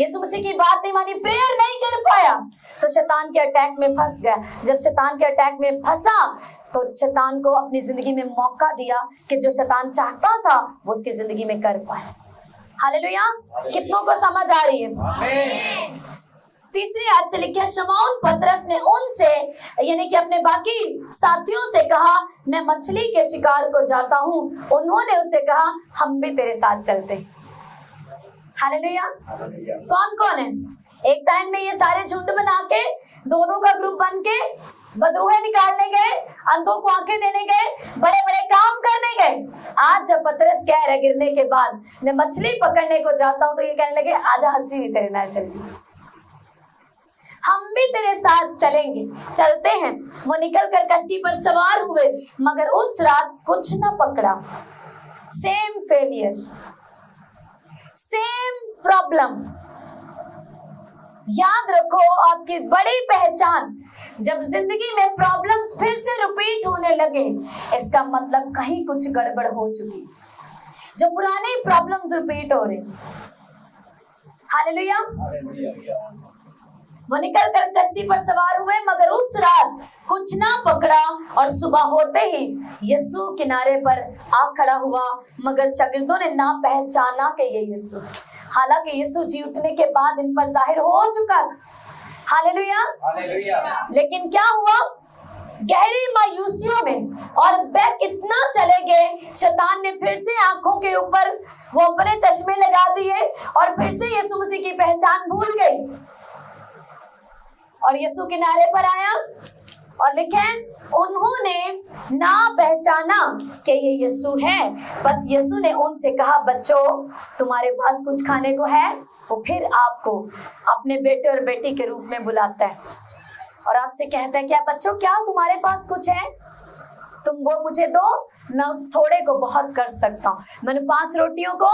यीशु मसीह की बात नहीं मानी, प्रेयर नहीं कर पाया, तो शैतान के अटैक में फंस गया। जब शैतान के अटैक में फंसा तो शैतान को अपनी जिंदगी में मौका दिया कि जो शैतान चाहता था वो उसकी जिंदगी में कर पाए। हालेलुया। कितनों को समझ आ रही है? तीसरी आयत से लिखा, शमौन पतरस ने उनसे यानी कि अपने बाकी साथियों से कहा मैं मछली के शिकार को जाता हूँ। उन्होंने उससे कहा हम भी तेरे साथ चलते हैं। हालेलुया। कौन कौन है? एक टाइम में ये सारे झुंड बना के 2-2 का ग्रुप बन के बदरूहे निकालने गए, अंधों को आंखें देने गए, बड़े बड़े काम करने गए। आज जब पतरस कह रहे गिरने के बाद मैं मछली पकड़ने को जाता हूँ तो ये कहने लगे आजा हंसी भी तेरे नाल चलेगी, हम भी तेरे साथ चलेंगे। चलते हैं। वो निकल कर कश्ती पर सवार हुए मगर उस रात कुछ न पकड़ा। Same failure, same problem. याद रखो आपकी बड़ी पहचान, जब जिंदगी में प्रॉब्लम्स फिर से रिपीट होने लगे इसका मतलब कहीं कुछ गड़बड़ हो चुकी। जो पुराने प्रॉब्लम्स रिपीट हो रहे। हालेलुया। वो निकल कर कश्ती पर सवार हुए मगर उस रात कुछ ना पकड़ा और सुबह होते ही यीशु किनारे पर आ खड़ा हुआ मगर शागिर्दों ने ना पहचाना कि ये यीशु। हालांकि यीशु जी उठने के बाद इन पर जाहिर हो चुका था। हालेलुया। लेकिन क्या हुआ? गहरी मायूसियों में और बैक इतना चले गए, शैतान ने फिर से आंखों के ऊपर वो अपने चश्मे लगा दिए और फिर से यीशु मसीह की पहचान भूल गई। और यीशु किनारे पर आया और लिखे उन्होंने ना पहचाना कि ये यीशु है। बस यीशु ने उनसे कहा बच्चों तुम्हारे पास कुछ खाने को है? वो फिर आपको अपने बेटे और बेटी के रूप में बुलाता है और आपसे कहता है क्या बच्चों क्या तुम्हारे पास कुछ है? तुम वो मुझे दो, मैं उस थोड़े को बहुत कर सकता हूँ। मैंने 5 रोटियों को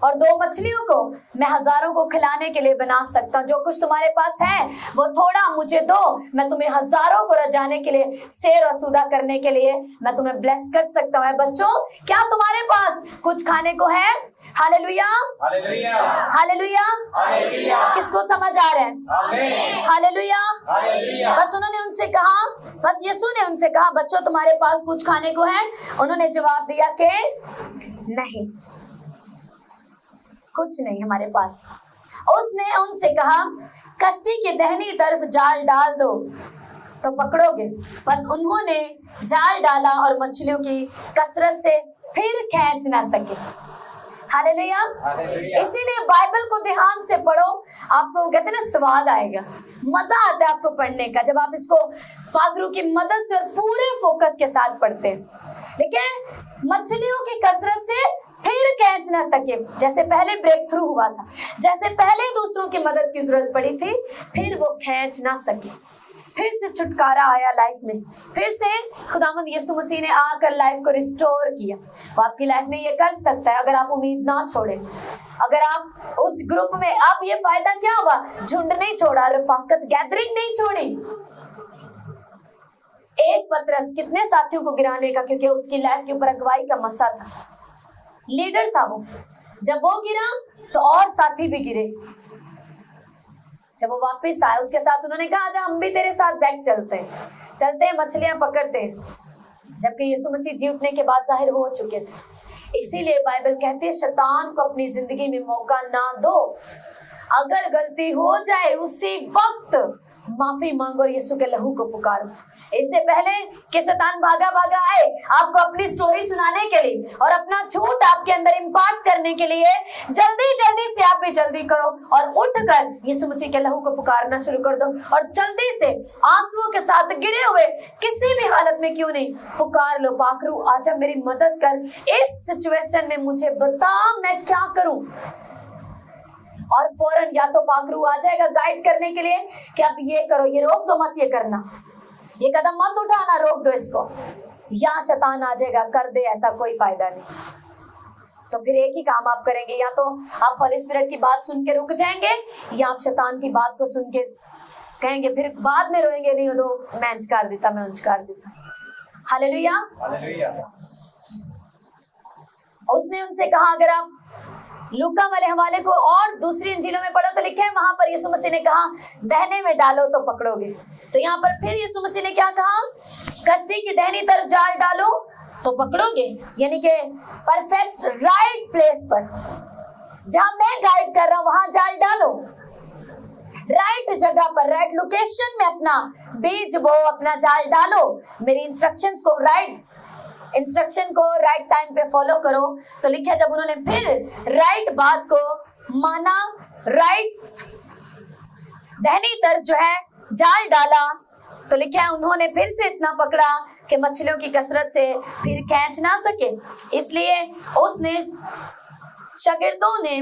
और 2 मछलियों को मैं हजारों को खिलाने के लिए बना सकता हूँ। जो कुछ तुम्हारे पास है वो थोड़ा मुझे दो, मैं तुम्हें हजारों को रजाने के लिए, शेर वसूदा करने के लिए मैं तुम्हें ब्लेस कर सकता हूँ। बच्चों क्या तुम्हारे पास कुछ खाने को है? Hallelujah, hallelujah, hallelujah, hallelujah. किसको समझ आ रहा है? हालेलुया। बस उन्होंने उनसे कहा, बस यीशु ने उनसे कहा बच्चों तुम्हारे पास कुछ खाने को है? उन्होंने जवाब दिया कि नहीं, कुछ नहीं हमारे पास। उसने उनसे कहा कश्ती की दाहिनी तरफ जाल डाल दो तो पकड़ोगे। बस उन्होंने जाल डाला और मछलियों की कसरत से फिर खींच ना सके। हालेलुया। इसीलिए बाइबल को ध्यान से पढ़ो, आपको कहते हैं ना स्वाद आएगा, मजा आता है आपको पढ़ने का जब आप इसको पाखरू की मदद से और पूरे फोकस के साथ पढ़ते हैं। देखिए मछलियों की कसरत से फिर खींच ना सके, जैसे पहले ब्रेक थ्रू हुआ था, जैसे पहले दूसरों की मदद की जरूरत पड़ी थी, फिर वो खींच ना सके, फिर से छुटकारा आया लाइफ में, फिर से खुदावंद यीशु मसीह ने आकर लाइफ को रिस्टोर किया। वो आपकी लाइफ में ये कर सकता है अगर आप उम्मीद ना छोड़े, अगर आप उस ग्रुप में, अब ये फायदा क्या हुआ, झुंड नहीं छोड़ा, रफाकत गैदरिंग नहीं छोड़ी। एक पतरस कितने साथियों को गिराने का, क्योंकि उसकी लाइफ के ऊपर अगुवाई का मसा था, लीडर था वो। जब वो गिरा तो और साथी भी गिरे। जब वो वापस आए उसके साथ उन्होंने कहा आजा हम भी तेरे साथ बैग चलते हैं मछलियां पकड़ते हैं, जबकि यीशु मसीह जी उठने के बाद जाहिर हो चुके थे। इसीलिए बाइबल कहती है शैतान को अपनी जिंदगी में मौका ना दो, अगर गलती हो जाए उसी वक्त माफी मांगो और यीशु के लहू को पुकारो। इससे पहले कि शैतान भागा भागा आए आपको अपनी स्टोरी सुनाने के लिए और अपना झूठ आपके अंदर इम्पार्ट करने के लिए, जल्दी जल्दी से आप भी जल्दी करो और उठकर यीशु मसीह के लहू को पुकारना शुरू कर दो और जल्दी से आंसुओं के साथ गिरे हुए किसी भी हालत में क्यों नहीं पुकार लो, पाखरू आजा मेरी मदद कर, इस सिचुएशन में मुझे बता मैं क्या करूं। और फौरन या तो पाखरू आ जाएगा गाइड करने के लिए कि अब ये करो, ये रोक दो मत, ये करना, ये कदम मत उठाना, रोक दो इसको, या शैतान आ जाएगा कर दे ऐसा, कोई फायदा नहीं। तो फिर एक ही काम आप करेंगे, या तो आप होली स्पिरिट की बात सुन के रुक जाएंगे या आप शैतान की बात को सुन के कहेंगे, फिर बाद में रोएंगे नहीं तो मैं इंकार देता। हालेलुया। उसने उनसे कहा, अगर आप लूका वाले हवाले को और दूसरी इंजीलों में पढ़ो तो लिखे है वहां पर यीशु मसीह ने कहा दहने में डालो तो पकड़ोगे। तो यहाँ पर फिर यीशु मसीह ने क्या कहा, कश्ती की दहनी तरफ जाल डालो तो पकड़ोगे, यानी कि परफेक्ट राइट प्लेस पर, जहां मैं गाइड कर रहा हूं वहां जाल डालो, राइट जगह पर, राइट लोकेशन में अपना बीज बो, अपना जाल डालो, मेरी इंस्ट्रक्शंस को राइट टाइम पे फॉलो करो। तो लिखा जब उन्होंने फिर राइट बात को माना, राइट दहनी तरफ जो है जाल डाला, तो लिखा है उन्होंने फिर से इतना पकड़ा कि मछलियों की कसरत से फिर खींच ना सके। इसलिए उसके शागिर्दों ने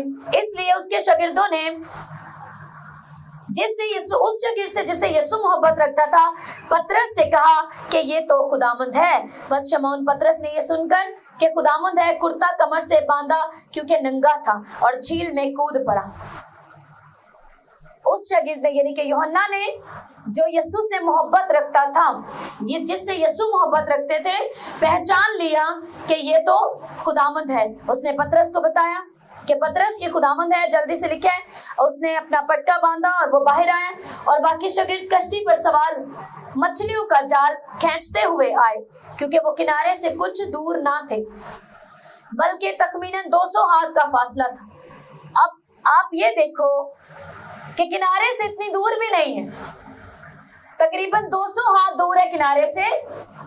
उस शागिर्द से जिससे यीशु मोहब्बत रखता था पतरस से कहा कि ये तो खुदामंद है। बस शमौन पतरस ने ये सुनकर कि खुदामंद है कुर्ता कमर से बांधा क्योंकि नंगा था और झील में कूद पड़ा। उस शागिर्द ने यानी कि यूहन्ना ने जो यीशु से मोहब्बत रखता था, जिससे यीशु मोहब्बत रखते थे, पहचान लिया कि ये तो खुदामंद है। उसने पतरस को बताया कि पतरस ये खुदामंद है, जल्दी से लिखे। उसने अपना पटका बांधा और वो बाहर आए और बाकी शागिर्द कश्ती पर सवार मछलियों का जाल खींचते हुए आए, क्योंकि वो किनारे से कुछ दूर ना थे, बल्कि तकरीबन 200 हाथ का फासला था। अब आप ये देखो कि किनारे से इतनी दूर भी नहीं है, तकरीबन 200 हाथ दूर है किनारे से,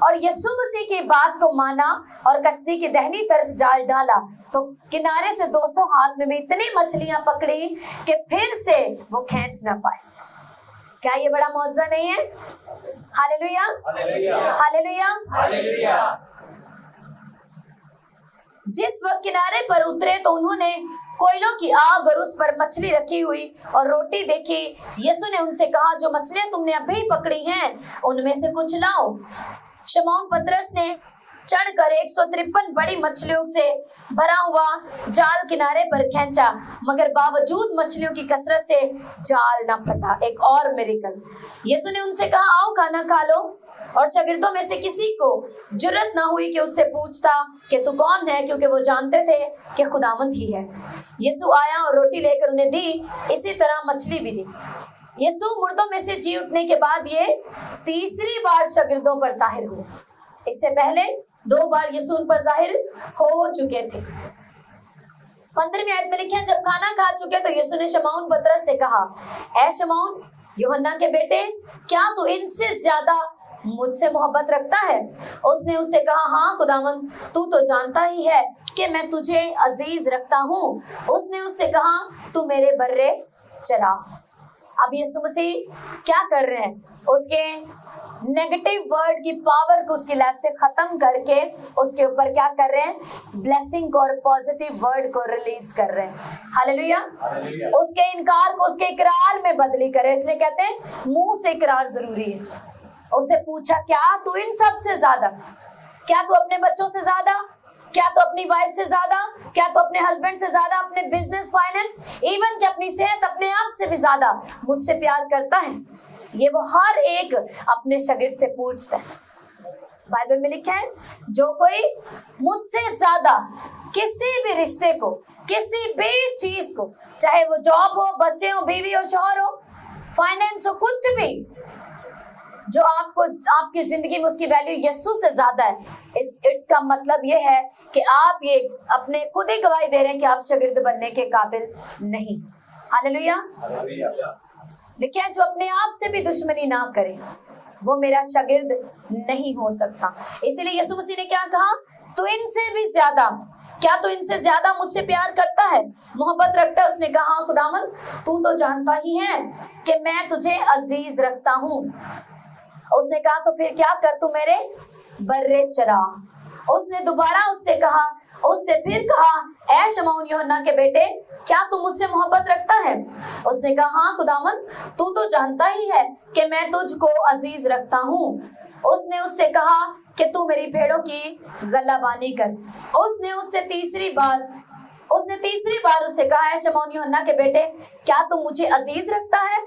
और यीशु मसीह की बात को माना और कश्ती की दाहिनी तरफ जाल डाला तो किनारे से 200 हाथ में भी इतनी मछलियां पकड़ी कि फिर से वो खींच ना पाए। क्या ये बड़ा मौजज़ा नहीं है? Hallelujah, hallelujah, hallelujah. जिस वक्त किनारे पर उतरे तो उन्होंने कोयलों की आग और उस पर मछली रखी हुई और रोटी देखी। यीशु ने उनसे कहा, जो मछलियां तुमने अभी पकड़ी हैं उनमें से कुछ लाओ। शमौन पतरस ने चढ़कर 153 बड़ी मछलियों से भरा हुआ जाल किनारे पर खींचा, मगर बावजूद मछलियों की कसरत से जाल न फटा। एक और मिरेकल। यीशु ने उनसे कहा, आओ खाना खा लो। और शागिर्दों में से किसी को जुर्रत ना हुई कि उससे पूछता कि तू कौन है, क्योंकि वो जानते थे कि खुदावंद ही है। यीशु आया और रोटी लेकर उन्हें दी, इसी तरह मछली भी दी। यीशु मुर्दों में से जी उठने के बाद ये तीसरी बार शागिर्दों पर जाहिर हुए। इससे पहले 2 बार यीशु उन पर जाहिर हो चुके थे। 15वीं आयत में लिखा है, जब खाना खा चुके तो यीशु ने शमौन पतरस से कहा, ऐ शमौन यूहन्ना के बेटे, क्या तू इनसे ज्यादा मुझसे मोहब्बत रखता है? उसने उससे कहा, हाँ खुदावंद, तू तो जानता ही है कि मैं तुझे अजीज रखता हूँ। उसने उससे कहा, तू मेरे बर्रे चरा। अब यीशु मसीह क्या कर रहे हैं? उसके नेगेटिव वर्ड की पावर को उसकी लाइफ से खत्म करके उसके ऊपर क्या कर रहे हैं? ब्लेसिंग और पॉजिटिव वर्ड को रिलीज कर रहे हैं। हालेलुया। उसके इनकार को उसके इकरार में बदली करे। इसलिए कहते हैं मुंह से इकरार जरूरी है। उससे पूछा, क्या तू इन सब से ज्यादा, क्या तू अपने बच्चों से ज्यादा, क्या तो अपनी वाइफ से ज्यादा, क्या तो अपने हस्बैंड से ज्यादा, अपने बिजनेस, फाइनेंस, इवन कि अपनी सेहत, अपने आप से भी ज्यादा मुझसे प्यार करता है? ये वो हर एक अपने शागिर्द से पूछता है। बाइबल में लिखा है, जो कोई मुझसे ज्यादा किसी भी रिश्ते को, किसी भी चीज को, चाहे वो जॉब हो, बच्चे हो, बीवी हो, शौहर हो, फाइनेंस हो, कुछ भी जो आपको आपकी जिंदगी में उसकी वैल्यू यीशु से ज्यादा है, इसका मतलब ये है कि आप ये अपने खुद ही गवाही दे रहे हैं कि आप शागिर्द बनने के काबिल नहीं। हालेलुया। देखिए, जो अपने आप से भी दुश्मनी ना करे वो मेरा शागिर्द नहीं हो सकता। इसीलिए यीशु मसीह ने क्या कहा? तो इनसे भी ज्यादा, क्या तू इनसे ज्यादा मुझसे प्यार करता है, मोहब्बत रखता है? उसने कहा, खुदावंद, तू तो जानता ही है कि मैं तुझे अजीज रखता हूँ। उसने कहा, तो फिर क्या कर, तू मेरे बर्रे चरा। उसने दोबारा उससे फिर कहा, ऐ शमौन यूहन्ना के बेटे, क्या तू मुझसे मोहब्बत रखता है? उसने कहा, हाँ खुदावंद, तू तो जानता ही है कि मैं तुझको अजीज रखता हूँ। उसने उससे कहा कि तू मेरी भेड़ों की गलाबानी कर। उसने तीसरी बार उससे कहा, है शमौन यूहन्ना के बेटे, क्या तू मुझे अजीज रखता है?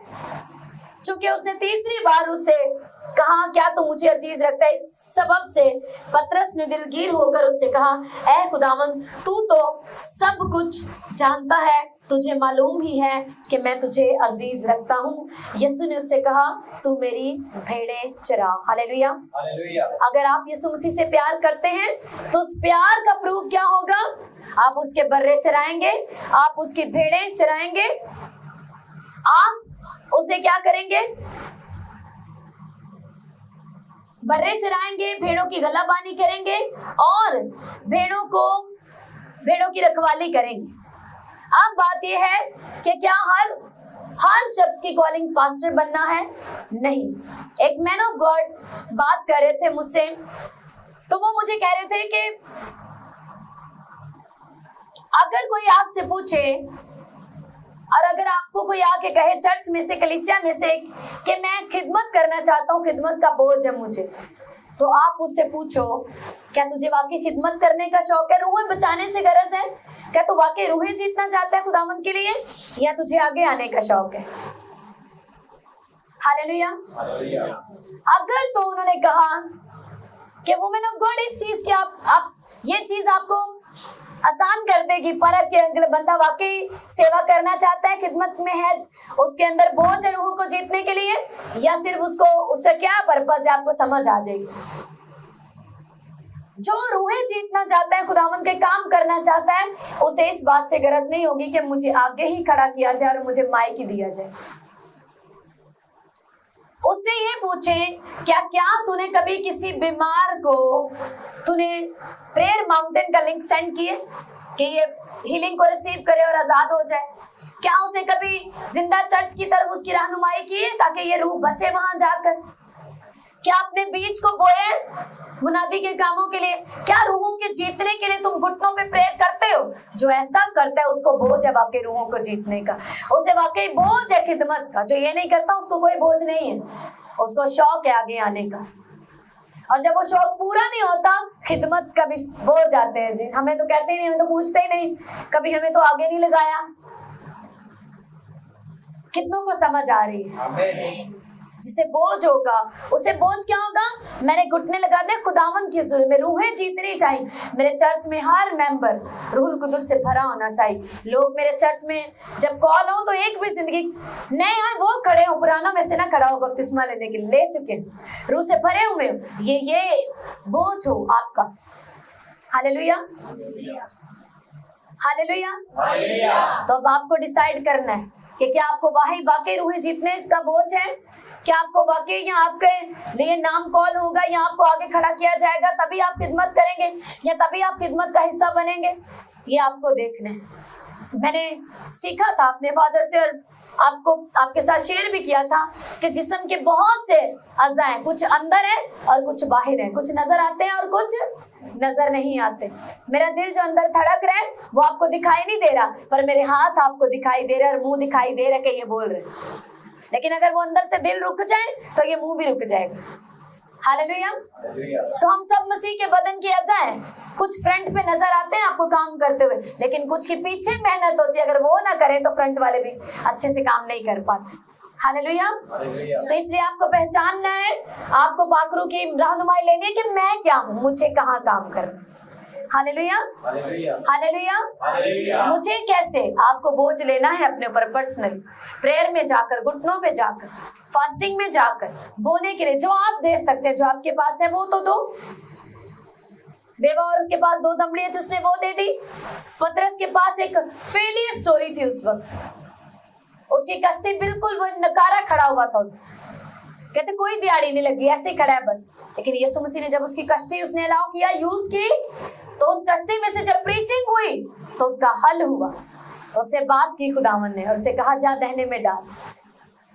चूंकि उसने तीसरी बार उससे कहा, क्या तू मुझे अजीज रखता है, इस सबब से पतरस ने दिलगीर होकर उससे कहा, ऐ खुदावंद, तू तो सब कुछ जानता है, तुझे मालूम ही है कि मैं तुझे अजीज रखता हूँ। यीशु ने उससे कहा, तू मेरी भेड़ें चरा। हालेलुया। अगर आप यीशु मसीह से प्यार करते हैं तो उस प्यार का प्रूफ क्या होगा? आप उसके बर्रे चराएंगे, आप उसकी भेड़ें चराएंगे, आप उसे क्या करेंगे? बर्रे चराएंगे, भेड़ों की गलाबानी करेंगे और भेड़ों की रखवाली करेंगे। अब बात यह है कि क्या हर शख्स की कॉलिंग पास्टर बनना है? नहीं। एक मैन ऑफ गॉड बात कर रहे थे मुझसे, तो वो मुझे कह रहे थे कि अगर कोई आपसे पूछे और अगर आपको कोई आके कहे चर्च में से, कलीसिया में से, कि मैं खिदमत करना चाहता हूँ, खिदमत का बोझ है मुझे, तो आप उससे पूछो, क्या तुझे वाकई खिदमत करने का शौक है, रूहें बचाने से गरज है? क्या तू वाकई रूहें जीतना चाहता है खुदावंद के लिए, या तुझे आगे आने का शौक है? हालेलुया। अगर तो उन्होंने कहा कि वुमेन ऑफ गॉड, इस चीज की आप ये चीज आपको आसान कर देगी परख के अगले बंदा वाकई सेवा करना चाहता है, खिदमत में है, उसके अंदर बोझ है रूह को जीतने के लिए, या सिर्फ उसका क्या पर्पस है, आपको समझ आ जाएगी। जो रूहें जीतना चाहता है, खुदावंद के काम करना चाहता है, उसे इस बात से गरज नहीं होगी कि मुझे आगे ही खड़ा किया जाए और मुझे माइक ही दिया जाए। उससे ये पूछे, क्या तूने कभी किसी बीमार को तूने प्रेयर माउंटेन का लिंक सेंड किए कि ये हीलिंग को रिसीव करे और आजाद हो जाए? क्या उसे कभी जिंदा चर्च की तरफ उसकी रहनुमाई की है ताकि ये रूह बचे वहां जाकर? क्या अपने बीज को बोए मुनादी के कामों के लिए? क्या रूहों के जीतने के लिए तुम घुटनों पे प्रेयर करते हो? जो ऐसा करता है उसको बोझ है वाकई रूहों को जीतने का, उसे वाकई बोझ है खिदमत का। जो ये नहीं करता उसको कोई बोझ नहीं है, उसको शौक है आगे आने का। और जब वो शौक पूरा नहीं होता, खिदमत का भी बोझ जाते हैं। जी हमें तो कहते ही नहीं, हमें तो पूछते ही नहीं, कभी हमें तो आगे नहीं लगाया। कितनों को समझ आ रही है? जिसे बोझ होगा उसे बोझ क्या होगा? मैंने घुटने लगा दे खुदावंद की हुजूरी में, रूहें जीतनी चाहिए। मेरे चर्च में हर मेंबर रूहुल कुदुस से भरा होना चाहिए। लोग मेरे चर्च में जब कॉल हो तो एक भी जिंदगी नए आए वो खड़े हो, पुराना में से ना खड़ा हो, बपतिस्मा लेने के लिए ले चुके, रूह से भरे हुए, ये बोझ हो आपका। Hallelujah, hallelujah. तो अब आपको डिसाइड करना है कि क्या आपको वाकई रूहें जीतने का बोझ है, क्या आपको वाकई या आपके लिए नाम कॉल होगा या आपको आगे खड़ा किया जाएगा तभी आप खिदमत करेंगे या तभी आप खिदमत का हिस्सा बनेंगे? ये आपको देखना है। मैंने सीखा था अपने फादर से और आपको आपके साथ शेयर भी किया था कि जिस्म के बहुत से अज़ा हैं, कुछ अंदर है और कुछ बाहर है, कुछ नजर आते हैं और कुछ नजर नहीं आते। मेरा दिल जो अंदर धड़क रहा है वो आपको दिखाई नहीं दे रहा, पर मेरे हाथ आपको दिखाई दे रहे और मुंह दिखाई दे रहा कि ये बोल रहे। लेकिन अगर वो अंदर से दिल रुक जाए तो ये मुंह भी रुक जाएगा। हालेलुया। तो हम सब मसीह के बदन की अज़ा हैं। कुछ फ्रंट पे नजर आते हैं आपको काम करते हुए, लेकिन कुछ के पीछे मेहनत होती है। अगर वो ना करें तो फ्रंट वाले भी अच्छे से काम नहीं कर पाते। हालेलुया। तो इसलिए आपको पहचानना है, आपको पाकरू की रहनुमाई लेनी है कि मैं क्या हूँ, मुझे कहाँ काम करना। Hallelujah, hallelujah. मुझे कैसे, आपको बोझ लेना है अपने ऊपर पर्सनली, प्रेयर में जाकर, घुटनों पे जाकर, फास्टिंग में जाकर, बोने के लिए जो आप दे सकते हैं, जो आपके पास है वो तो दो। बेवा औरत के पास 2 दमड़ियां थी, उसने वो दे दी। पतरस के पास एक फेलियर स्टोरी थी उस वक्त, उसकी कश्ती बिल्कुल वो नकारा खड़ा हुआ था, कहते कोई दिहाड़ी नहीं लगी, ऐसे ही खड़ा है बस। लेकिन यीशु मसीह ने जब उसकी कश्ती उसने अलाउ किया, यूज की, तो उस कश्ती में से जब प्रीचिंग हुई तो उसका हल हुआ। उससे बात की खुदावन ने और उसे कहा जा दहने में डाल।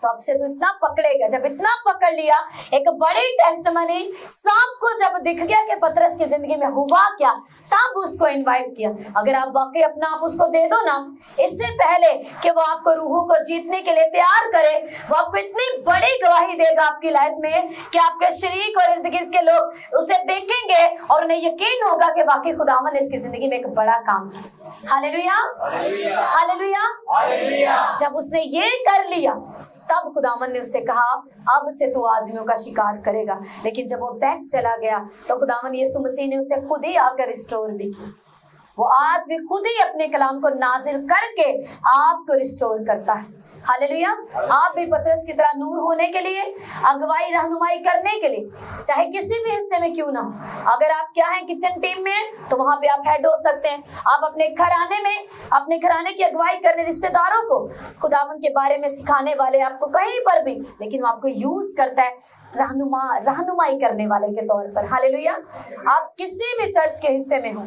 तो अब से तू इतना पकड़ेगा। जब इतना पकड़ लिया, एक बड़ी टेस्टमनी सांप को जब दिख गया कि पतरस की जिंदगी में हुआ क्या, तब उसको इनवाइट किया। अगर आप वाकई अपना आप उसको दे दो ना, इससे पहले कि वो आपको रूहों को जीतने के लिए तैयार करे, वो आपको इतनी बड़ी गवाही देगा आपकी लाइफ में कि आपके शरीक और इर्द गिर्द के लोग उसे देखेंगे और उन्हें यकीन होगा कि वाकई खुदावन ने इसकी जिंदगी में एक बड़ा काम किया। Hallelujah, hallelujah. जब उसने ये कर लिया तब खुदावन ने उससे कहा अब से तू आदमियों का शिकार करेगा। लेकिन जब वो बैक चला गया तो खुदावन यीशु मसीह ने उसे खुद ही आकर रिस्टोर भी की। वो आज भी खुद ही अपने कलाम को नाजिल करके आपको रिस्टोर करता है। हालेलुया। आप भी पतरस की तरह नूर होने के लिए, अगुवाई रहनुमाई करने के लिए, चाहे किसी भी हिस्से में क्यों ना हो। अगर आप क्या है किचन टीम में, तो वहां पे आप हेड हो सकते हैं। आप अपने घराने में, अपने घराने की अगुवाई करने, रिश्तेदारों को खुदावन के बारे में सिखाने वाले, आपको कहीं पर भी, लेकिन वो आपको यूज करता है रहनुमाई करने वाले के तौर पर। हालेलुया। आप किसी भी चर्च के हिस्से में हो,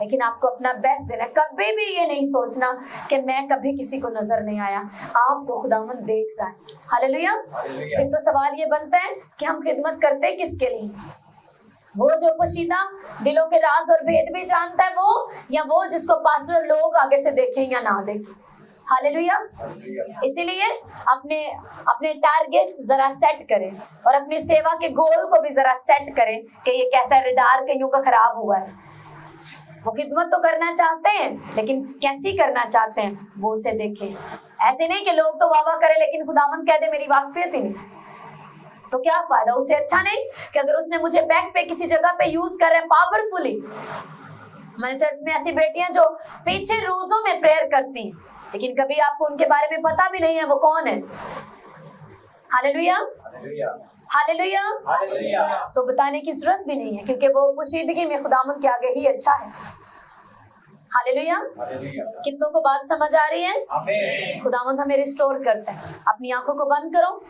लेकिन आपको अपना बेस्ट देना। कभी भी ये नहीं सोचना कि मैं कभी किसी को नजर नहीं आया, आपको खुदावन देखता है। हालेलुया। फिर तो सवाल ये बनता है कि हम खिदमत करते किसके लिए? वो जो पोशीदा दिलों के राज और भेद भी जानता है वो, या वो जिसको पास्टर लोग आगे से देखें या ना देखें? हालेलुया। इसीलिए अपने अपने टारगेट जरा सेट करें और अपनी सेवा के गोल को भी जरा सेट करें कि ये कैसा रडार कईयों का खराब हुआ है। वो खिदमत तो करना चाहते हैं, लेकिन कैसी करना चाहते हैं वो उसे देखें। ऐसे नहीं कि लोग तो वाह करें लेकिन खुदावंद कह दे मेरी वाकफियत ही नहीं, तो क्या फायदा? उससे अच्छा नहीं कि अगर उसने मुझे बैक पे किसी जगह पे यूज कर रहे हैं पावरफुली। हमारे चर्च में ऐसी बेटियां जो पीछे रोजों में प्रेयर करती हैं, लेकिन कभी आपको उनके बारे में पता भी नहीं है वो कौन है। Hallelujah, hallelujah. तो बताने की जरूरत भी नहीं है, क्योंकि वो पोशीदगी में खुदावंद के आगे ही अच्छा है। हालेलुया। कितनों को बात समझ आ रही है? खुदावंद हमें रिस्टोर करता है। अपनी आंखों को बंद करो,